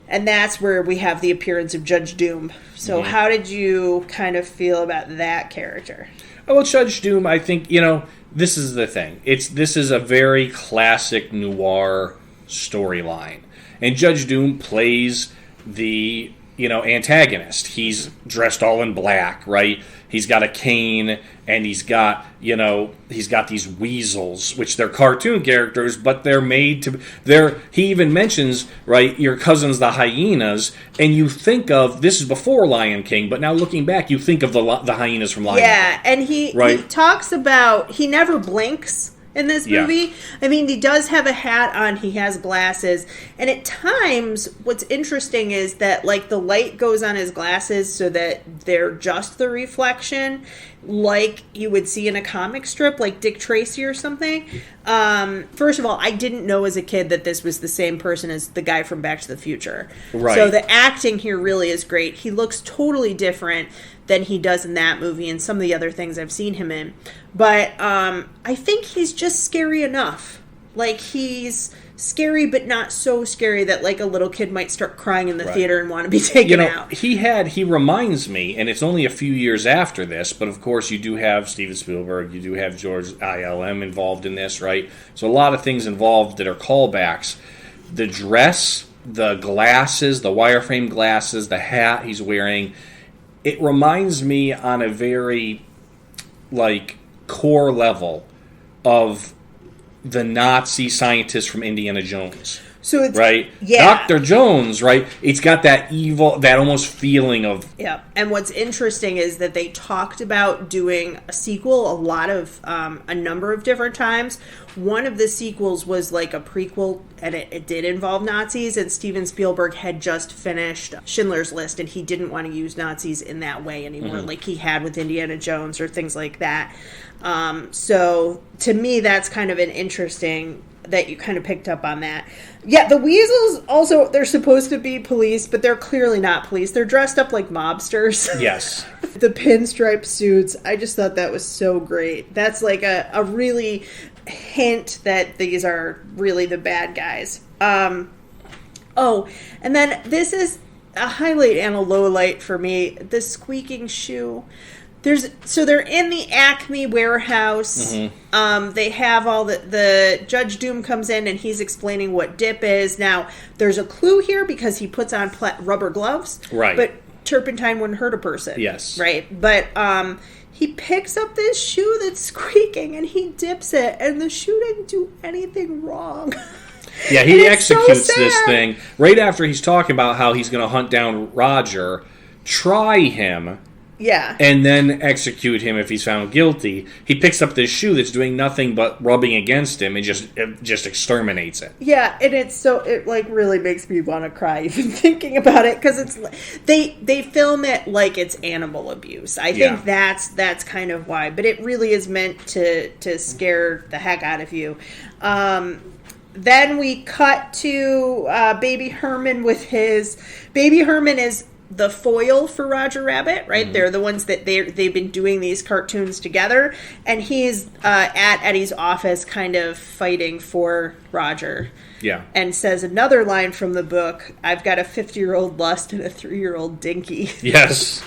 [SPEAKER 1] And that's where we have the appearance of Judge Doom. So how did you kind of feel about that character?
[SPEAKER 2] Well, Judge Doom, I think, this is the thing. This is a very classic noir storyline. And Judge Doom plays the, antagonist. He's dressed all in black, right? He's got a cane, and he's got these weasels, which they're cartoon characters, but they're made to. He even mentions, right, your cousins, the hyenas, and you think of this is before Lion King, but now looking back, you think of the hyenas from Lion King.
[SPEAKER 1] Yeah, and he talks about he never blinks in this movie. Yeah. I mean, he does have a hat on, he has glasses, and at times what's interesting is that like the light goes on his glasses so that they're just the reflection, like you would see in a comic strip like Dick Tracy or something. First of all, I didn't know as a kid that this was the same person as the guy from Back to the Future. Right. So the acting here really is great. He looks totally different than he does in that movie and some of the other things I've seen him in. But I think he's just scary enough. Like, he's scary, but not so scary that, like, a little kid might start crying in the theater and want to be taken out.
[SPEAKER 2] He reminds me, and it's only a few years after this, but of course you do have Steven Spielberg, you do have George ILM involved in this, right? So a lot of things involved that are callbacks. The dress, the glasses, the wireframe glasses, the hat he's wearing, it reminds me on a very, like, core level of the Nazi scientist from Indiana Jones.
[SPEAKER 1] So it's,
[SPEAKER 2] right?
[SPEAKER 1] Yeah.
[SPEAKER 2] Dr. Jones, right? It's got that evil, that almost feeling of...
[SPEAKER 1] Yeah. And what's interesting is that they talked about doing a sequel a number of different times. One of the sequels was like a prequel, and it did involve Nazis, and Steven Spielberg had just finished Schindler's List, and he didn't want to use Nazis in that way anymore, like he had with Indiana Jones or things like that. So to me, that's kind of an interesting that you kind of picked up on that. Yeah, the weasels also, they're supposed to be police, but they're clearly not police. They're dressed up like mobsters.
[SPEAKER 2] Yes.
[SPEAKER 1] The pinstripe suits, I just thought that was so great. That's like a really hint that these are really the bad guys. And then this is a highlight and a low light for me. The squeaking shoe. They're in the Acme warehouse. They have all the Judge Doom comes in and he's explaining what dip is. Now, there's a clue here because he puts on rubber gloves.
[SPEAKER 2] Right.
[SPEAKER 1] But turpentine wouldn't hurt a person.
[SPEAKER 2] Yes.
[SPEAKER 1] Right. But he picks up this shoe that's squeaking and he dips it, and the shoe didn't do anything wrong.
[SPEAKER 2] Yeah, he executes this thing right after he's talking about how he's going to hunt down Roger, try him.
[SPEAKER 1] Yeah.
[SPEAKER 2] And then execute him if he's found guilty. He picks up this shoe that's doing nothing but rubbing against him and just exterminates it.
[SPEAKER 1] Yeah, and it like really makes me want to cry even thinking about it, because it's they film it like it's animal abuse. I think that's kind of why, but it really is meant to scare the heck out of you. Then we cut to Baby Herman with his... Baby Herman is the foil for Roger Rabbit, right? They're the ones that they've been doing these cartoons together, and he's at Eddie's office kind of fighting for Roger.
[SPEAKER 2] Yeah. And
[SPEAKER 1] says another line from the book, I've got a 50-year-old lust and a 3-year-old dinky.
[SPEAKER 2] Yes.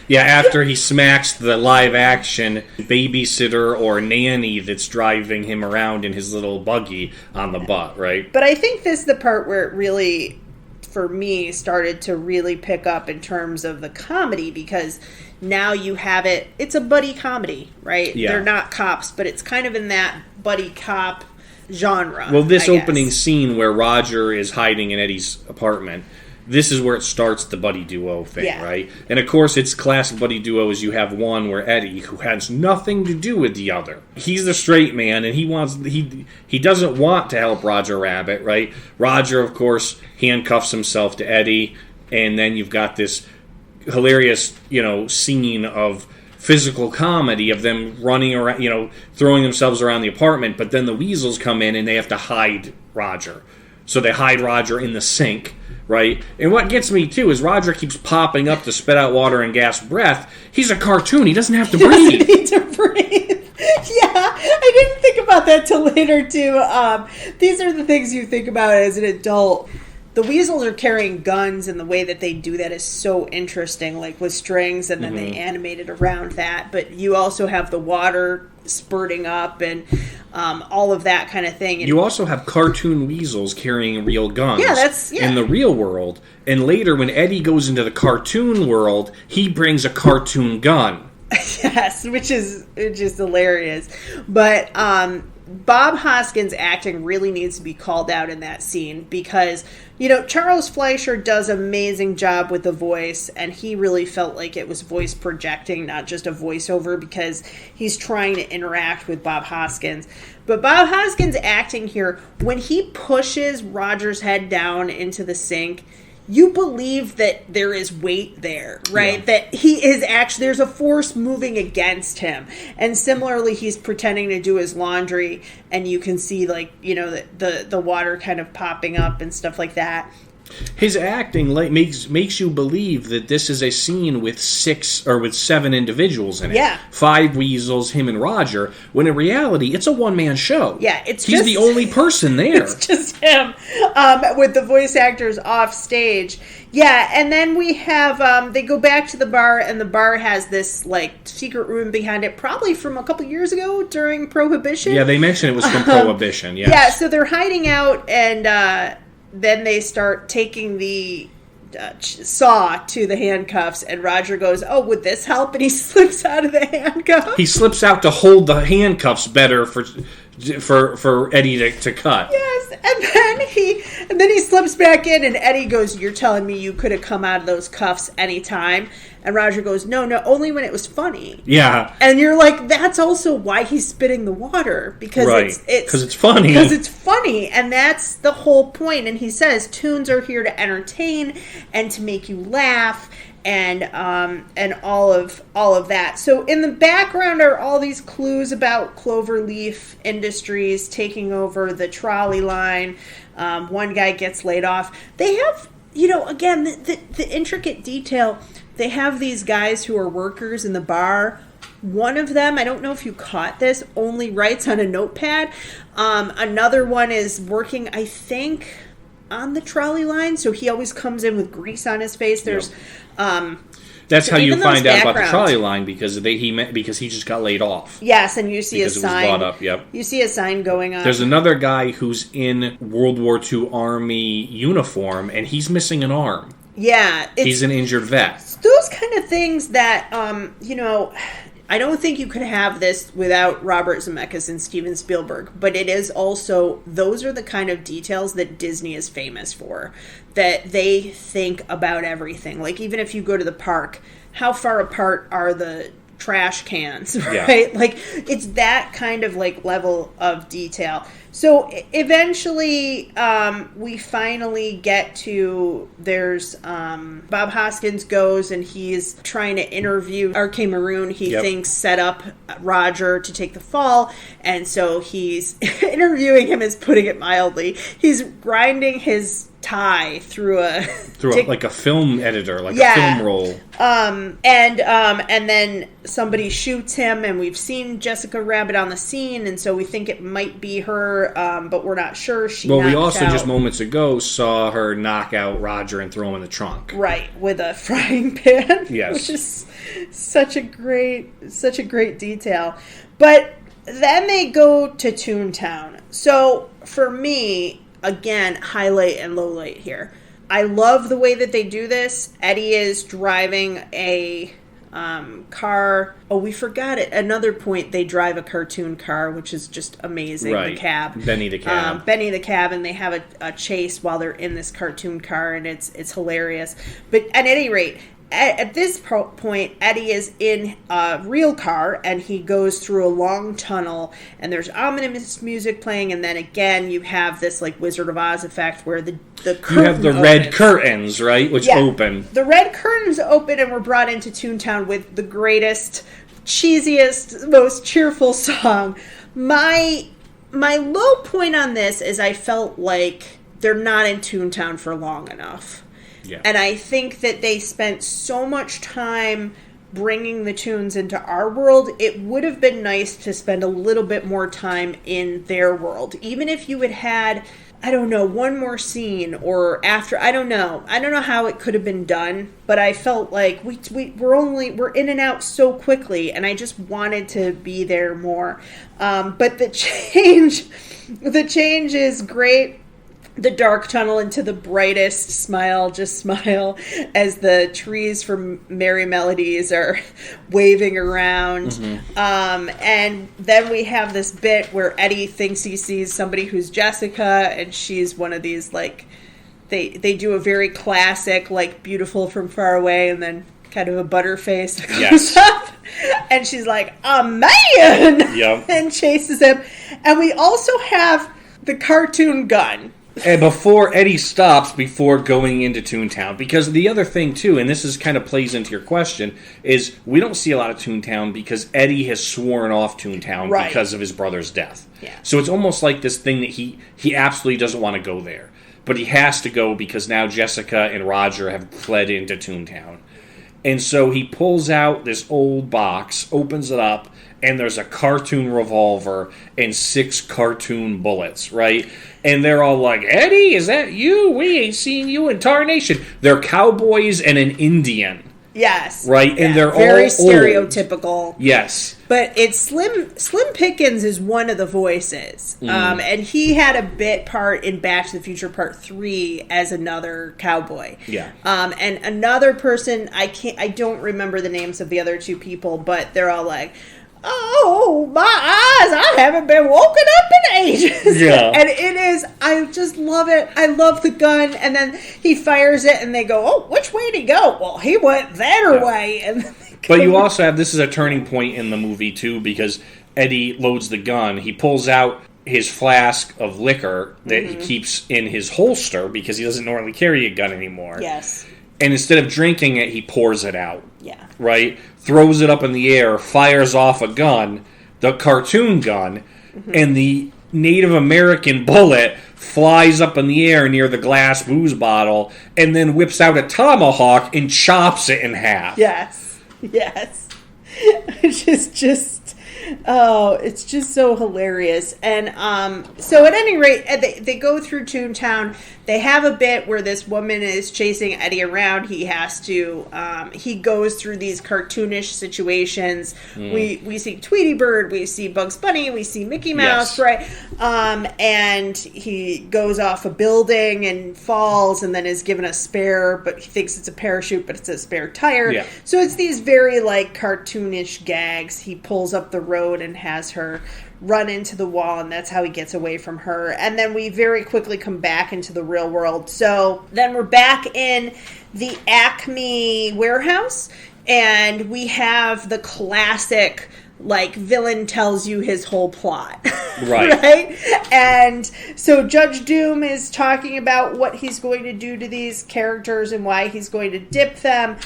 [SPEAKER 2] Yeah, after he smacks the live-action babysitter or nanny that's driving him around in his little buggy on the butt, right?
[SPEAKER 1] But I think this is the part where it really, for me, started to really pick up in terms of the comedy, because now you have it's a buddy comedy, right?
[SPEAKER 2] Yeah.
[SPEAKER 1] They're not cops, but it's kind of in that buddy cop genre.
[SPEAKER 2] Well, this opening scene where Roger is hiding in Eddie's apartment, this is where it starts the buddy duo thing, right? And of course, it's classic buddy duo is you have one where Eddie, who has nothing to do with the other. He's the straight man, and he doesn't want to help Roger Rabbit, right? Roger, of course, handcuffs himself to Eddie, and then you've got this hilarious, scene of physical comedy of them running around, throwing themselves around the apartment, but then the weasels come in and they have to hide Roger. So they hide Roger in the sink, right? And what gets me, too, is Roger keeps popping up to spit out water and gasp breath. He's a cartoon. He doesn't have to breathe.
[SPEAKER 1] He doesn't need to breathe. Yeah, I didn't think about that till later, too. These are the things you think about as an adult. the weasels are carrying guns, and the way that they do that is so interesting, like with strings, and then they animate it around that. But you also have the water spurting up and all of that kind of thing. And
[SPEAKER 2] you also have cartoon weasels carrying real guns in the real world. And later, when Eddie goes into the cartoon world, he brings a cartoon gun.
[SPEAKER 1] Yes, which is just hilarious. But Bob Hoskins' acting really needs to be called out in that scene because, Charles Fleischer does an amazing job with the voice, and he really felt like it was voice projecting, not just a voiceover, because he's trying to interact with Bob Hoskins. But Bob Hoskins' acting here, when he pushes Roger's head down into the sink, you believe that there is weight there, right? Yeah. That he is actually, there's a force moving against him. And similarly, he's pretending to do his laundry, and you can see, the water kind of popping up and stuff like that.
[SPEAKER 2] His acting makes you believe that this is a scene with 7 individuals in it.
[SPEAKER 1] Yeah.
[SPEAKER 2] 5 weasels, him and Roger, when in reality, it's a one-man show.
[SPEAKER 1] Yeah,
[SPEAKER 2] he's the only person there.
[SPEAKER 1] It's just him with the voice actors off stage. Yeah, and then we have, they go back to the bar, and the bar has this, secret room behind it, probably from a couple years ago during Prohibition.
[SPEAKER 2] Yeah, they mentioned it was from Prohibition, yes.
[SPEAKER 1] Yeah, so they're hiding out, and then they start taking the saw to the handcuffs, and Roger goes, "Oh, would this help?" And he slips out of the handcuffs.
[SPEAKER 2] He slips out to hold the handcuffs better for Eddie to cut.
[SPEAKER 1] Yes, and then he slips back in, and Eddie goes, "You're telling me you could have come out of those cuffs anytime?" And Roger goes, no, only when it was funny.
[SPEAKER 2] Yeah.
[SPEAKER 1] And you're like, that's also why he's spitting the water. Because
[SPEAKER 2] it's funny.
[SPEAKER 1] Because it's funny. And that's the whole point. And he says, tunes are here to entertain and to make you laugh and all of that. So in the background are all these clues about Cloverleaf Industries taking over the trolley line. One guy gets laid off. They have, again, the intricate detail. They have these guys who are workers in the bar. One of them, I don't know if you caught this, only writes on a notepad. Another one is working, I think, on the trolley line, so he always comes in with grease on his face. There's,
[SPEAKER 2] that's how you find out about the trolley line because he just got laid off.
[SPEAKER 1] Yes, and you see a sign.
[SPEAKER 2] It was bought up. Yep.
[SPEAKER 1] You see a sign going on.
[SPEAKER 2] There's another guy who's in World War II Army uniform, and he's missing an arm.
[SPEAKER 1] Yeah,
[SPEAKER 2] he's an injured vet.
[SPEAKER 1] Those kind of things that I don't think you could have this without Robert Zemeckis and Steven Spielberg, but it is also, those are the kind of details that Disney is famous for, that they think about everything. Like, even if you go to the park, how far apart are the trash cans, right? Yeah. Like, it's that kind of, level of detail. So, eventually, we finally get to, there's, Bob Hoskins goes and he's trying to interview R.K. Maroon. He thinks set up Roger to take the fall, and so he's interviewing him, is putting it mildly. He's grinding his tie through a
[SPEAKER 2] film editor, a film roll.
[SPEAKER 1] And then somebody shoots him, and we've seen Jessica Rabbit on the scene, and so we think it might be her, but we're not sure.
[SPEAKER 2] We also just moments ago saw her knock out Roger and throw him in the trunk.
[SPEAKER 1] Right, with a frying pan.
[SPEAKER 2] Yes.
[SPEAKER 1] Which is such a great detail. But then they go to Toontown. So for me, again, highlight and low light here. I love the way that they do this. Eddie is driving a car. Oh, we forgot it. Another point, they drive a cartoon car, which is just amazing.
[SPEAKER 2] Right.
[SPEAKER 1] The cab.
[SPEAKER 2] Benny the cab.
[SPEAKER 1] Benny the cab, and they have a chase while they're in this cartoon car, and it's hilarious. But at any rate, at this point, Eddie is in a real car, and he goes through a long tunnel, and there's ominous music playing, and then again, you have this Wizard of Oz effect where the curtain
[SPEAKER 2] you have the red curtains, right, which open.
[SPEAKER 1] The red curtains open, and we're brought into Toontown with the greatest, cheesiest, most cheerful song. My low point on this is I felt like they're not in Toontown for long enough.
[SPEAKER 2] Yeah.
[SPEAKER 1] And I think that they spent so much time bringing the tunes into our world. It would have been nice to spend a little bit more time in their world. Even if you had I don't know, one more scene or after, I don't know how it could have been done, but I felt like we're in and out so quickly, and I just wanted to be there more. But the change is great. The dark tunnel into the brightest smile as the trees from Merry Melodies are waving around. Mm-hmm. And then we have this bit where Eddie thinks he sees somebody who's Jessica, and she's one of these, like, they do a very classic, like, beautiful from far away, and then kind of a butterface that comes up. And she's like, a man! Yep. And chases him. And we also have the cartoon gun.
[SPEAKER 2] And before Eddie stops before going into Toontown, because the other thing too, and this is kind of plays into your question, is we don't see a lot of Toontown because Eddie has sworn off Toontown because of his brother's death. Yeah. So it's almost like this thing that he absolutely doesn't want to go there, but he has to go because now Jessica and Roger have fled into Toontown. And so he pulls out this old box, opens it up, and there's a cartoon revolver and 6 cartoon bullets, right? And they're all like, Eddie, is that you? We ain't seen you in tarnation. They're cowboys and an Indian.
[SPEAKER 1] Yes.
[SPEAKER 2] Right?
[SPEAKER 1] Yeah.
[SPEAKER 2] And they're
[SPEAKER 1] very
[SPEAKER 2] all
[SPEAKER 1] stereotypical.
[SPEAKER 2] Old. Yes.
[SPEAKER 1] But it's Slim Pickens is one of the voices. And he had a bit part in Back to the Future Part 3 as another cowboy. Yeah. And another person, I don't remember the names of the other 2 people, but they're all like, oh, my eyes, I haven't been woken up in ages. Yeah. And it is, I just love it. I love the gun. And then he fires it and they go, oh, which way did he go? Well, he went that way. And then
[SPEAKER 2] but you also have, this is a turning point in the movie too, because Eddie loads the gun. He pulls out his flask of liquor that he keeps in his holster because he doesn't normally carry a gun anymore.
[SPEAKER 1] Yes.
[SPEAKER 2] And instead of drinking it, he pours it out.
[SPEAKER 1] Yeah.
[SPEAKER 2] Right? Throws it up in the air, fires off a gun, the cartoon gun, and the Native American bullet flies up in the air near the glass booze bottle, and then whips out a tomahawk and chops it in half.
[SPEAKER 1] Yes. Yes. It's just it's just so hilarious. And so at any rate, they go through Toontown. They have a bit where this woman is chasing Eddie around. He has to, he goes through these cartoonish situations. We see Tweety Bird, we see Bugs Bunny, we see Mickey Mouse, right? And he goes off a building and falls and then is given a spare, but he thinks it's a parachute, but it's a spare tire. Yeah. So it's these very, like, cartoonish gags. He pulls up the road and has her run into the wall, and that's how he gets away from her. And then we very quickly come back into the real world. So then we're back in the Acme warehouse, and we have the classic, like, villain tells you his whole plot. Right. Right? And so Judge Doom is talking about what he's going to do to these characters and why he's going to dip them.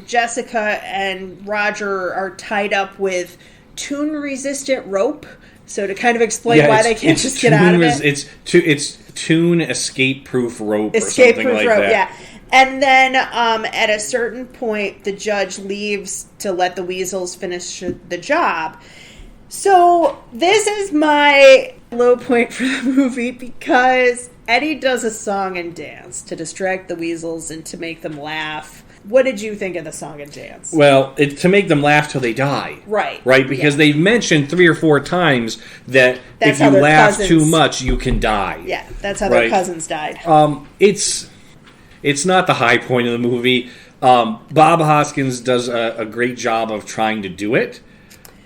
[SPEAKER 1] Jessica and Roger are tied up with tune-resistant rope, so to kind of explain why they can't just get out of it.
[SPEAKER 2] It's tune escape-proof rope or something like that. Yeah.
[SPEAKER 1] And then at a certain point, the judge leaves to let the weasels finish the job. So this is my low point for the movie because Eddie does a song and dance to distract the weasels and to make them laugh. What did you think of the song and dance?
[SPEAKER 2] Well, to make them laugh till they die. Right. Right? Because they've mentioned 3 or 4 times that if you laugh too much, you can die.
[SPEAKER 1] Yeah, that's how their cousins died.
[SPEAKER 2] It's not the high point of the movie. Bob Hoskins does a great job of trying to do it.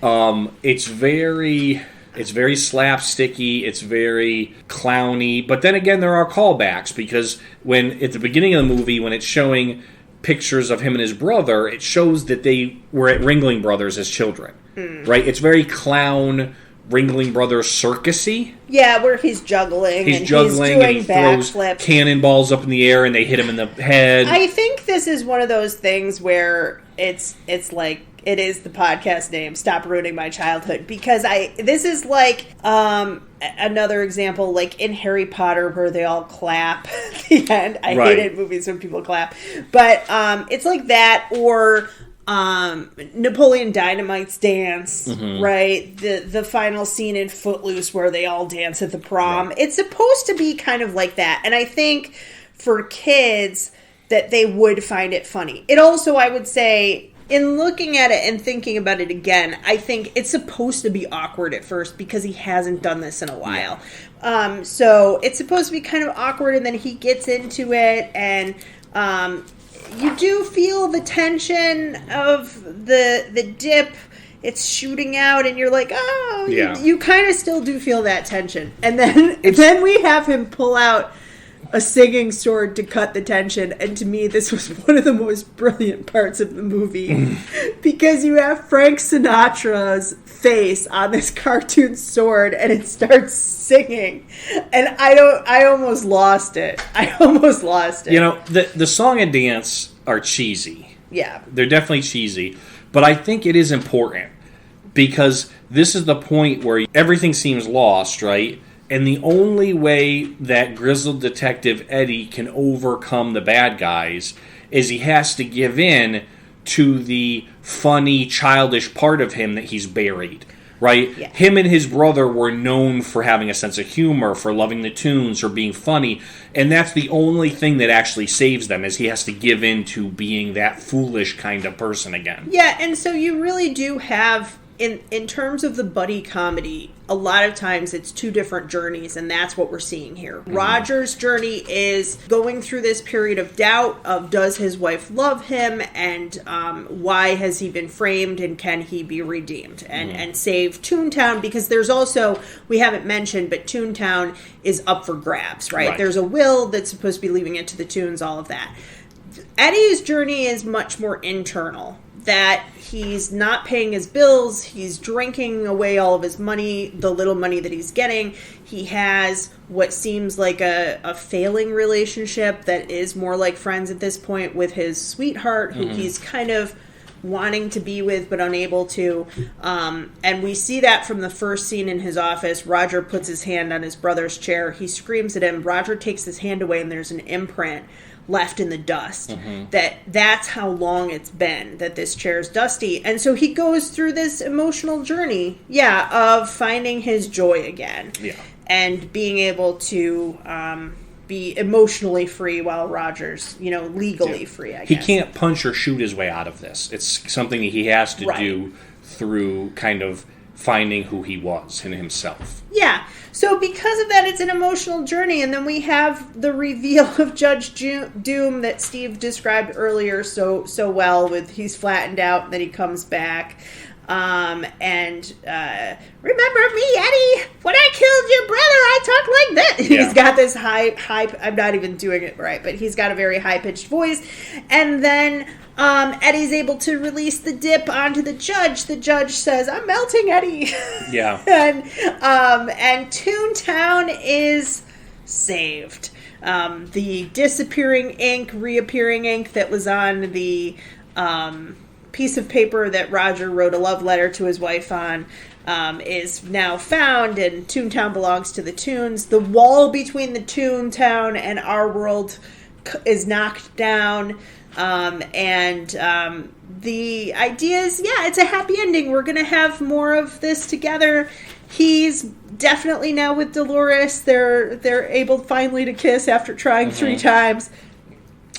[SPEAKER 2] It's very slapsticky, it's very clowny, but then again there are callbacks because when at the beginning of the movie when it's showing pictures of him and his brother, it shows that they were at Ringling Brothers as children. Right? It's very clown Ringling Brothers circusy.
[SPEAKER 1] Yeah, where he's juggling
[SPEAKER 2] and he throws cannonballs up in the air and they hit him in the head.
[SPEAKER 1] I think this is one of those things where it's like it is the podcast name, Stop Ruining My Childhood, because this is like another example, like in Harry Potter where they all clap at the end. I hate it in movies when people clap. But it's like that, or Napoleon Dynamite's dance, right? The final scene in Footloose where they all dance at the prom. Right. It's supposed to be kind of like that. And I think for kids that they would find it funny. It also, I would say, in looking at it and thinking about it again, I think it's supposed to be awkward at first because he hasn't done this in a while. Yeah. So it's supposed to be kind of awkward, and then he gets into it, and you do feel the tension of the dip. It's shooting out, and you're like, oh, yeah. You kind of still do feel that tension. And then we have him pull out a singing sword to cut the tension, and to me this was one of the most brilliant parts of the movie because you have Frank Sinatra's face on this cartoon sword and it starts singing, and I almost lost it. You know, the song and dance are cheesy. Yeah, they're definitely cheesy, but I think it is important because this is the point where everything seems lost, right? And the only way that grizzled detective Eddie can overcome the bad guys is he has to give in to the funny, childish part of him that he's buried, right? Yeah. Him and his brother were known for having a sense of humor, for loving the tunes, or being funny. And that's the only thing that actually saves them, is he has to give in to being that foolish kind of person again. Yeah, and so you really do have, in terms of the buddy comedy, a lot of times it's two different journeys, and that's what we're seeing here. Mm-hmm. Roger's journey is going through this period of doubt of, does his wife love him, and why has he been framed, and can he be redeemed and save Toontown? Because there's also, we haven't mentioned, but Toontown is up for grabs, right? There's a will that's supposed to be leaving it to the Toons, all of that. Eddie's journey is much more internal. That he's not paying his bills, he's drinking away all of his money, the little money that he's getting. He has what seems like a failing relationship that is more like friends at this point with his sweetheart, who he's kind of wanting to be with but unable to. And we see that from the first scene in his office. Roger puts his hand on his brother's chair. He screams at him. Roger takes his hand away, and there's an imprint left in the dust. That's how long it's been that this chair is dusty. And so he goes through this emotional journey, of finding his joy again. Yeah. And being able to be emotionally free while Roger's, legally free, I guess. He can't punch or shoot his way out of this. It's something he has to do through kind of finding who he was in himself. Yeah. So because of that, it's an emotional journey. And then we have the reveal of Judge Doom that Steve described earlier so well, with he's flattened out and then he comes back. And remember me, Eddie? When I killed your brother, I talked like that. Yeah. He's got this high, I'm not even doing it right, but he's got a very high-pitched voice. And then Eddie's able to release the dip onto the judge. The judge says, "I'm melting, Eddie." Yeah. And Toontown is saved. The disappearing ink, reappearing ink that was on the piece of paper that Roger wrote a love letter to his wife on is now found, and Toontown belongs to the Toons. The wall between the Toontown and our world is knocked down. The idea is, it's a happy ending. We're going to have more of this together. He's definitely now with Dolores. They're able finally to kiss after trying 3 times.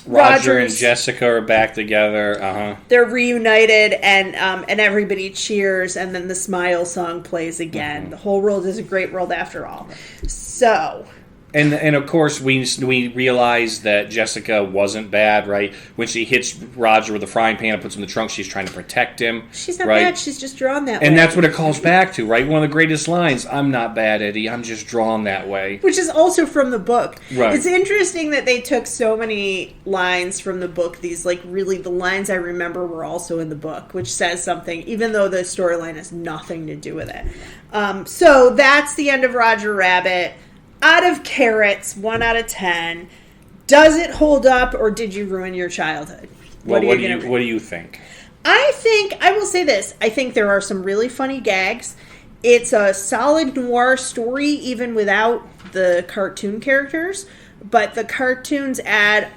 [SPEAKER 1] Roger and Jessica are back together. They're reunited, and everybody cheers, and then the Smile song plays again. The whole world is a great world after all. So... And of course, we realize that Jessica wasn't bad, right? When she hits Roger with a frying pan and puts him in the trunk, she's trying to protect him. She's not bad. She's just drawn that way. And that's what it calls back to, right? One of the greatest lines, "I'm not bad, Eddie. I'm just drawn that way." Which is also from the book. Right. It's interesting that they took so many lines from the book. These, really, the lines I remember were also in the book, which says something, even though the storyline has nothing to do with it. So that's the end of Roger Rabbit. Out of carrots, 1 out of 10. Does it hold up, or did you ruin your childhood? What do you think? I will say this. I think there are some really funny gags. It's a solid noir story, even without the cartoon characters. But the cartoons add,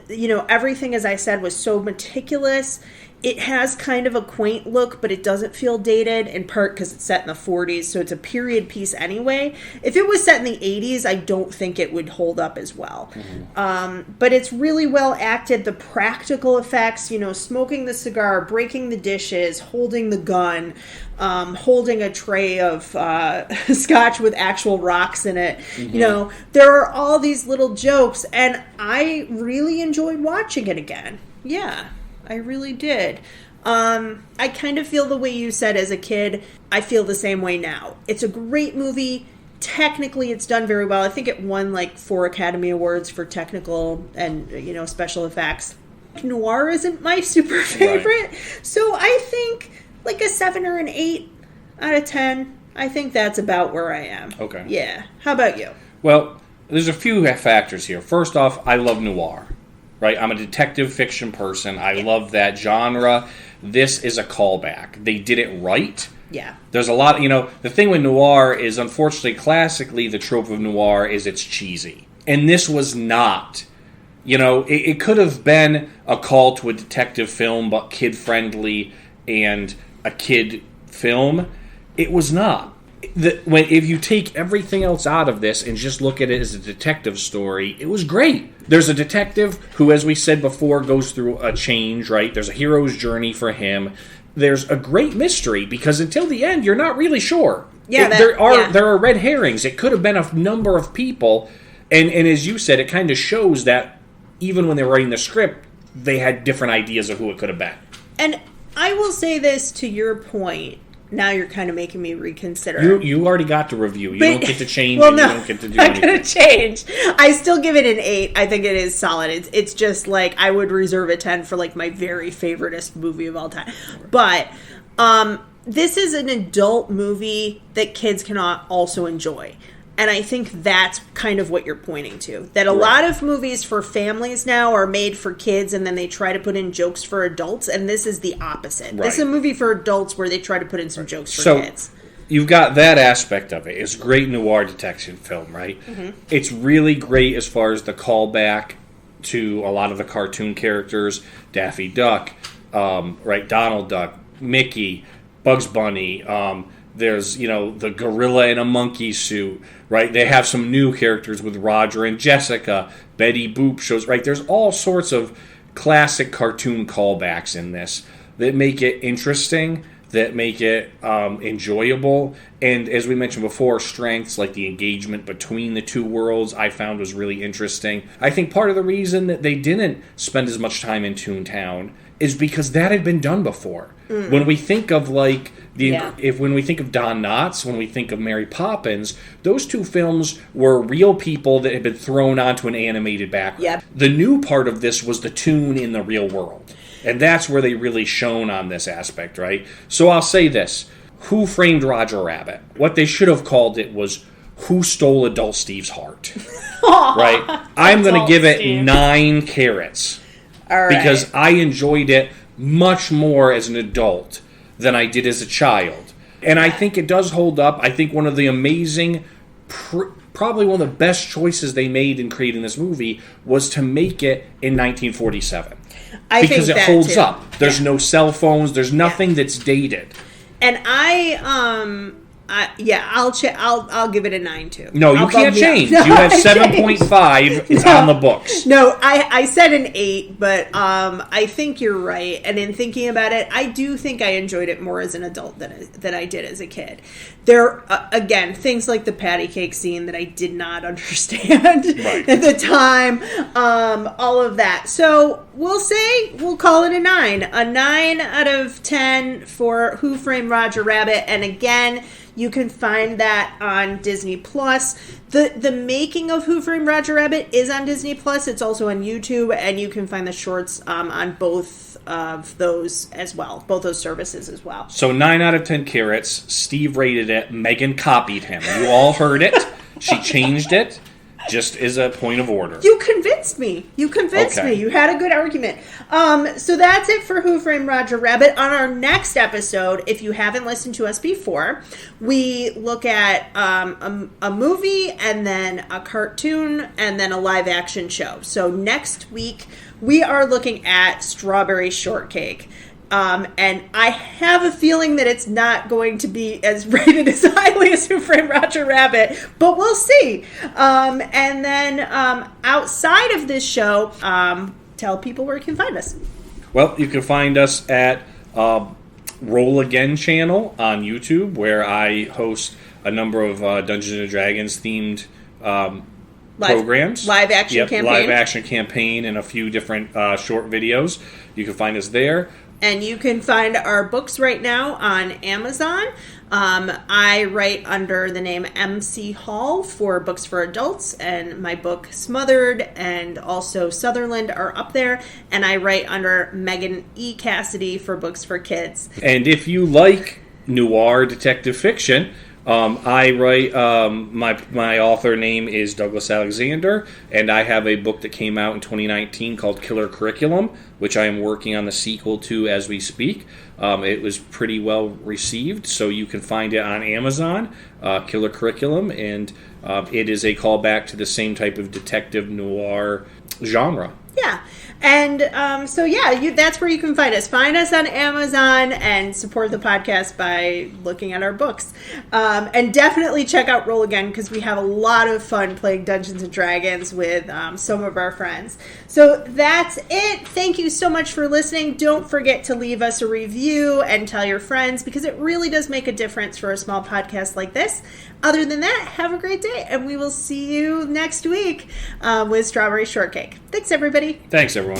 [SPEAKER 1] everything, as I said, was so meticulous. It has kind of a quaint look, but it doesn't feel dated, in part because it's set in the 40s, so it's a period piece anyway. If it was set in the 80s, I don't think it would hold up as well. But it's really well acted. The practical effects, smoking the cigar, breaking the dishes, holding the gun, holding a tray of scotch with actual rocks in it. There are all these little jokes, and I really enjoyed watching it again. Yeah. I really did. I kind of feel the way you said as a kid. I feel the same way now. It's a great movie. Technically, it's done very well. I think it won 4 Academy Awards for technical and, special effects. Noir isn't my super favorite. Right. So I think a 7 or an 8 out of 10. I think that's about where I am.
[SPEAKER 2] Okay.
[SPEAKER 1] Yeah. How about you?
[SPEAKER 2] Well, there's a few factors here. First off, I love noir. Right, I'm a detective fiction person. I love that genre. This is a callback. They did it right.
[SPEAKER 1] Yeah.
[SPEAKER 2] There's a lot, the thing with noir is, unfortunately, classically, the trope of noir is it's cheesy. And this was not. It could have been a call to a detective film, but kid-friendly and a kid film. It was not. If you take everything else out of this and just look at it as a detective story, it was great. There's a detective who, as we said before, goes through a change, right? There's a hero's journey for him. There's a great mystery, because until the end, you're not really sure.
[SPEAKER 1] Yeah,
[SPEAKER 2] there are red herrings. It could have been a number of people, and as you said, it kind of shows that even when they were writing the script, they had different ideas of who it could have been.
[SPEAKER 1] And I will say this to your point. Now you're kind of making me reconsider.
[SPEAKER 2] You already got to review. You don't get to change.
[SPEAKER 1] Well,
[SPEAKER 2] and
[SPEAKER 1] no,
[SPEAKER 2] you don't get to do
[SPEAKER 1] I'm
[SPEAKER 2] anything.
[SPEAKER 1] going to change. I still give it an 8. I think it is solid. It's just I would reserve a 10 for my very favoriteest movie of all time. But this is an adult movie that kids can also enjoy. And I think that's kind of what you're pointing to. That a lot of movies for families now are made for kids, and then they try to put in jokes for adults, and this is the opposite. Right. This is a movie for adults where they try to put in some jokes for kids.
[SPEAKER 2] You've got that aspect of it. It's a great noir detection film, right? Mm-hmm. It's really great as far as the callback to a lot of the cartoon characters. Daffy Duck, Donald Duck, Mickey, Bugs Bunny, there's, the gorilla in a monkey suit, right? They have some new characters with Roger and Jessica. Betty Boop shows, right? There's all sorts of classic cartoon callbacks in this that make it interesting, that make it enjoyable. And as we mentioned before, strengths like the engagement between the two worlds I found was really interesting. I think part of the reason that they didn't spend as much time in Toontown is because that had been done before. Mm. When we think of when we think of Don Knotts, when we think of Mary Poppins, those two films were real people that had been thrown onto an animated background.
[SPEAKER 1] Yep.
[SPEAKER 2] The new part of this was the tune in the real world. And that's where they really shone on this aspect, right? So I'll say this. Who Framed Roger Rabbit? What they should have called it was Who Stole Adult Steve's Heart? Right? I'm going to give it 9 carrots.
[SPEAKER 1] All right.
[SPEAKER 2] Because I enjoyed it much more as an adult than I did as a child. And I think it does hold up. I think one of the amazing, probably one of the best choices they made in creating this movie was to make it in 1947. Because it holds up. There's no cell phones. There's nothing that's dated.
[SPEAKER 1] And I'll give it a 9 too.
[SPEAKER 2] No, you can't change.
[SPEAKER 1] No,
[SPEAKER 2] you have 7.5. It's on the books.
[SPEAKER 1] No, I said an 8, but I think you're right. And in thinking about it, I do think I enjoyed it more as an adult than I did as a kid. There, again, things like the patty cake scene that I did not understand at the time. All of that. So we'll call it a 9. A 9 out of 10 for Who Framed Roger Rabbit. And again, you can find that on Disney Plus. The making of Who Framed Roger Rabbit is on Disney Plus. It's also on YouTube, and you can find the shorts on both of those as well, both those services as well.
[SPEAKER 2] So 9 out of 10 carrots. Steve rated it. Megan copied him. You all heard it. She changed it. Just as a point of order.
[SPEAKER 1] You convinced me. You had a good argument. So that's it for Who Framed Roger Rabbit. On our next episode, if you haven't listened to us before, we look at a movie and then a cartoon and then a live action show. So next week, we are looking at Strawberry Shortcake. And I have a feeling that it's not going to be as rated as highly as Who Framed Roger Rabbit, but we'll see. And then outside of this show, tell people where you can find us.
[SPEAKER 2] Well, you can find us at Roll Again channel on YouTube, where I host a number of Dungeons & Dragons themed programs.
[SPEAKER 1] Live action campaign.
[SPEAKER 2] Live action campaign and a few different short videos. You can find us there.
[SPEAKER 1] And you can find our books right now on Amazon. I write under the name MC Hall for books for adults, and my book Smothered and also Sutherland are up there. And I write under Megan E. Cassidy for books for kids.
[SPEAKER 2] And if you like noir detective fiction, I write, my author name is Douglas Alexander, and I have a book that came out in 2019 called Killer Curriculum, which I am working on the sequel to as we speak. It was pretty well received, so you can find it on Amazon, Killer Curriculum, and it is a callback to the same type of detective noir genre.
[SPEAKER 1] Yeah. And that's where you can find us. Find us on Amazon and support the podcast by looking at our books. And definitely check out Roll Again, because we have a lot of fun playing Dungeons & Dragons with some of our friends. So that's it. Thank you so much for listening. Don't forget to leave us a review and tell your friends, because it really does make a difference for a small podcast like this. Other than that, have a great day, and we will see you next week with Strawberry Shortcake. Thanks, everybody.
[SPEAKER 2] Thanks, everyone.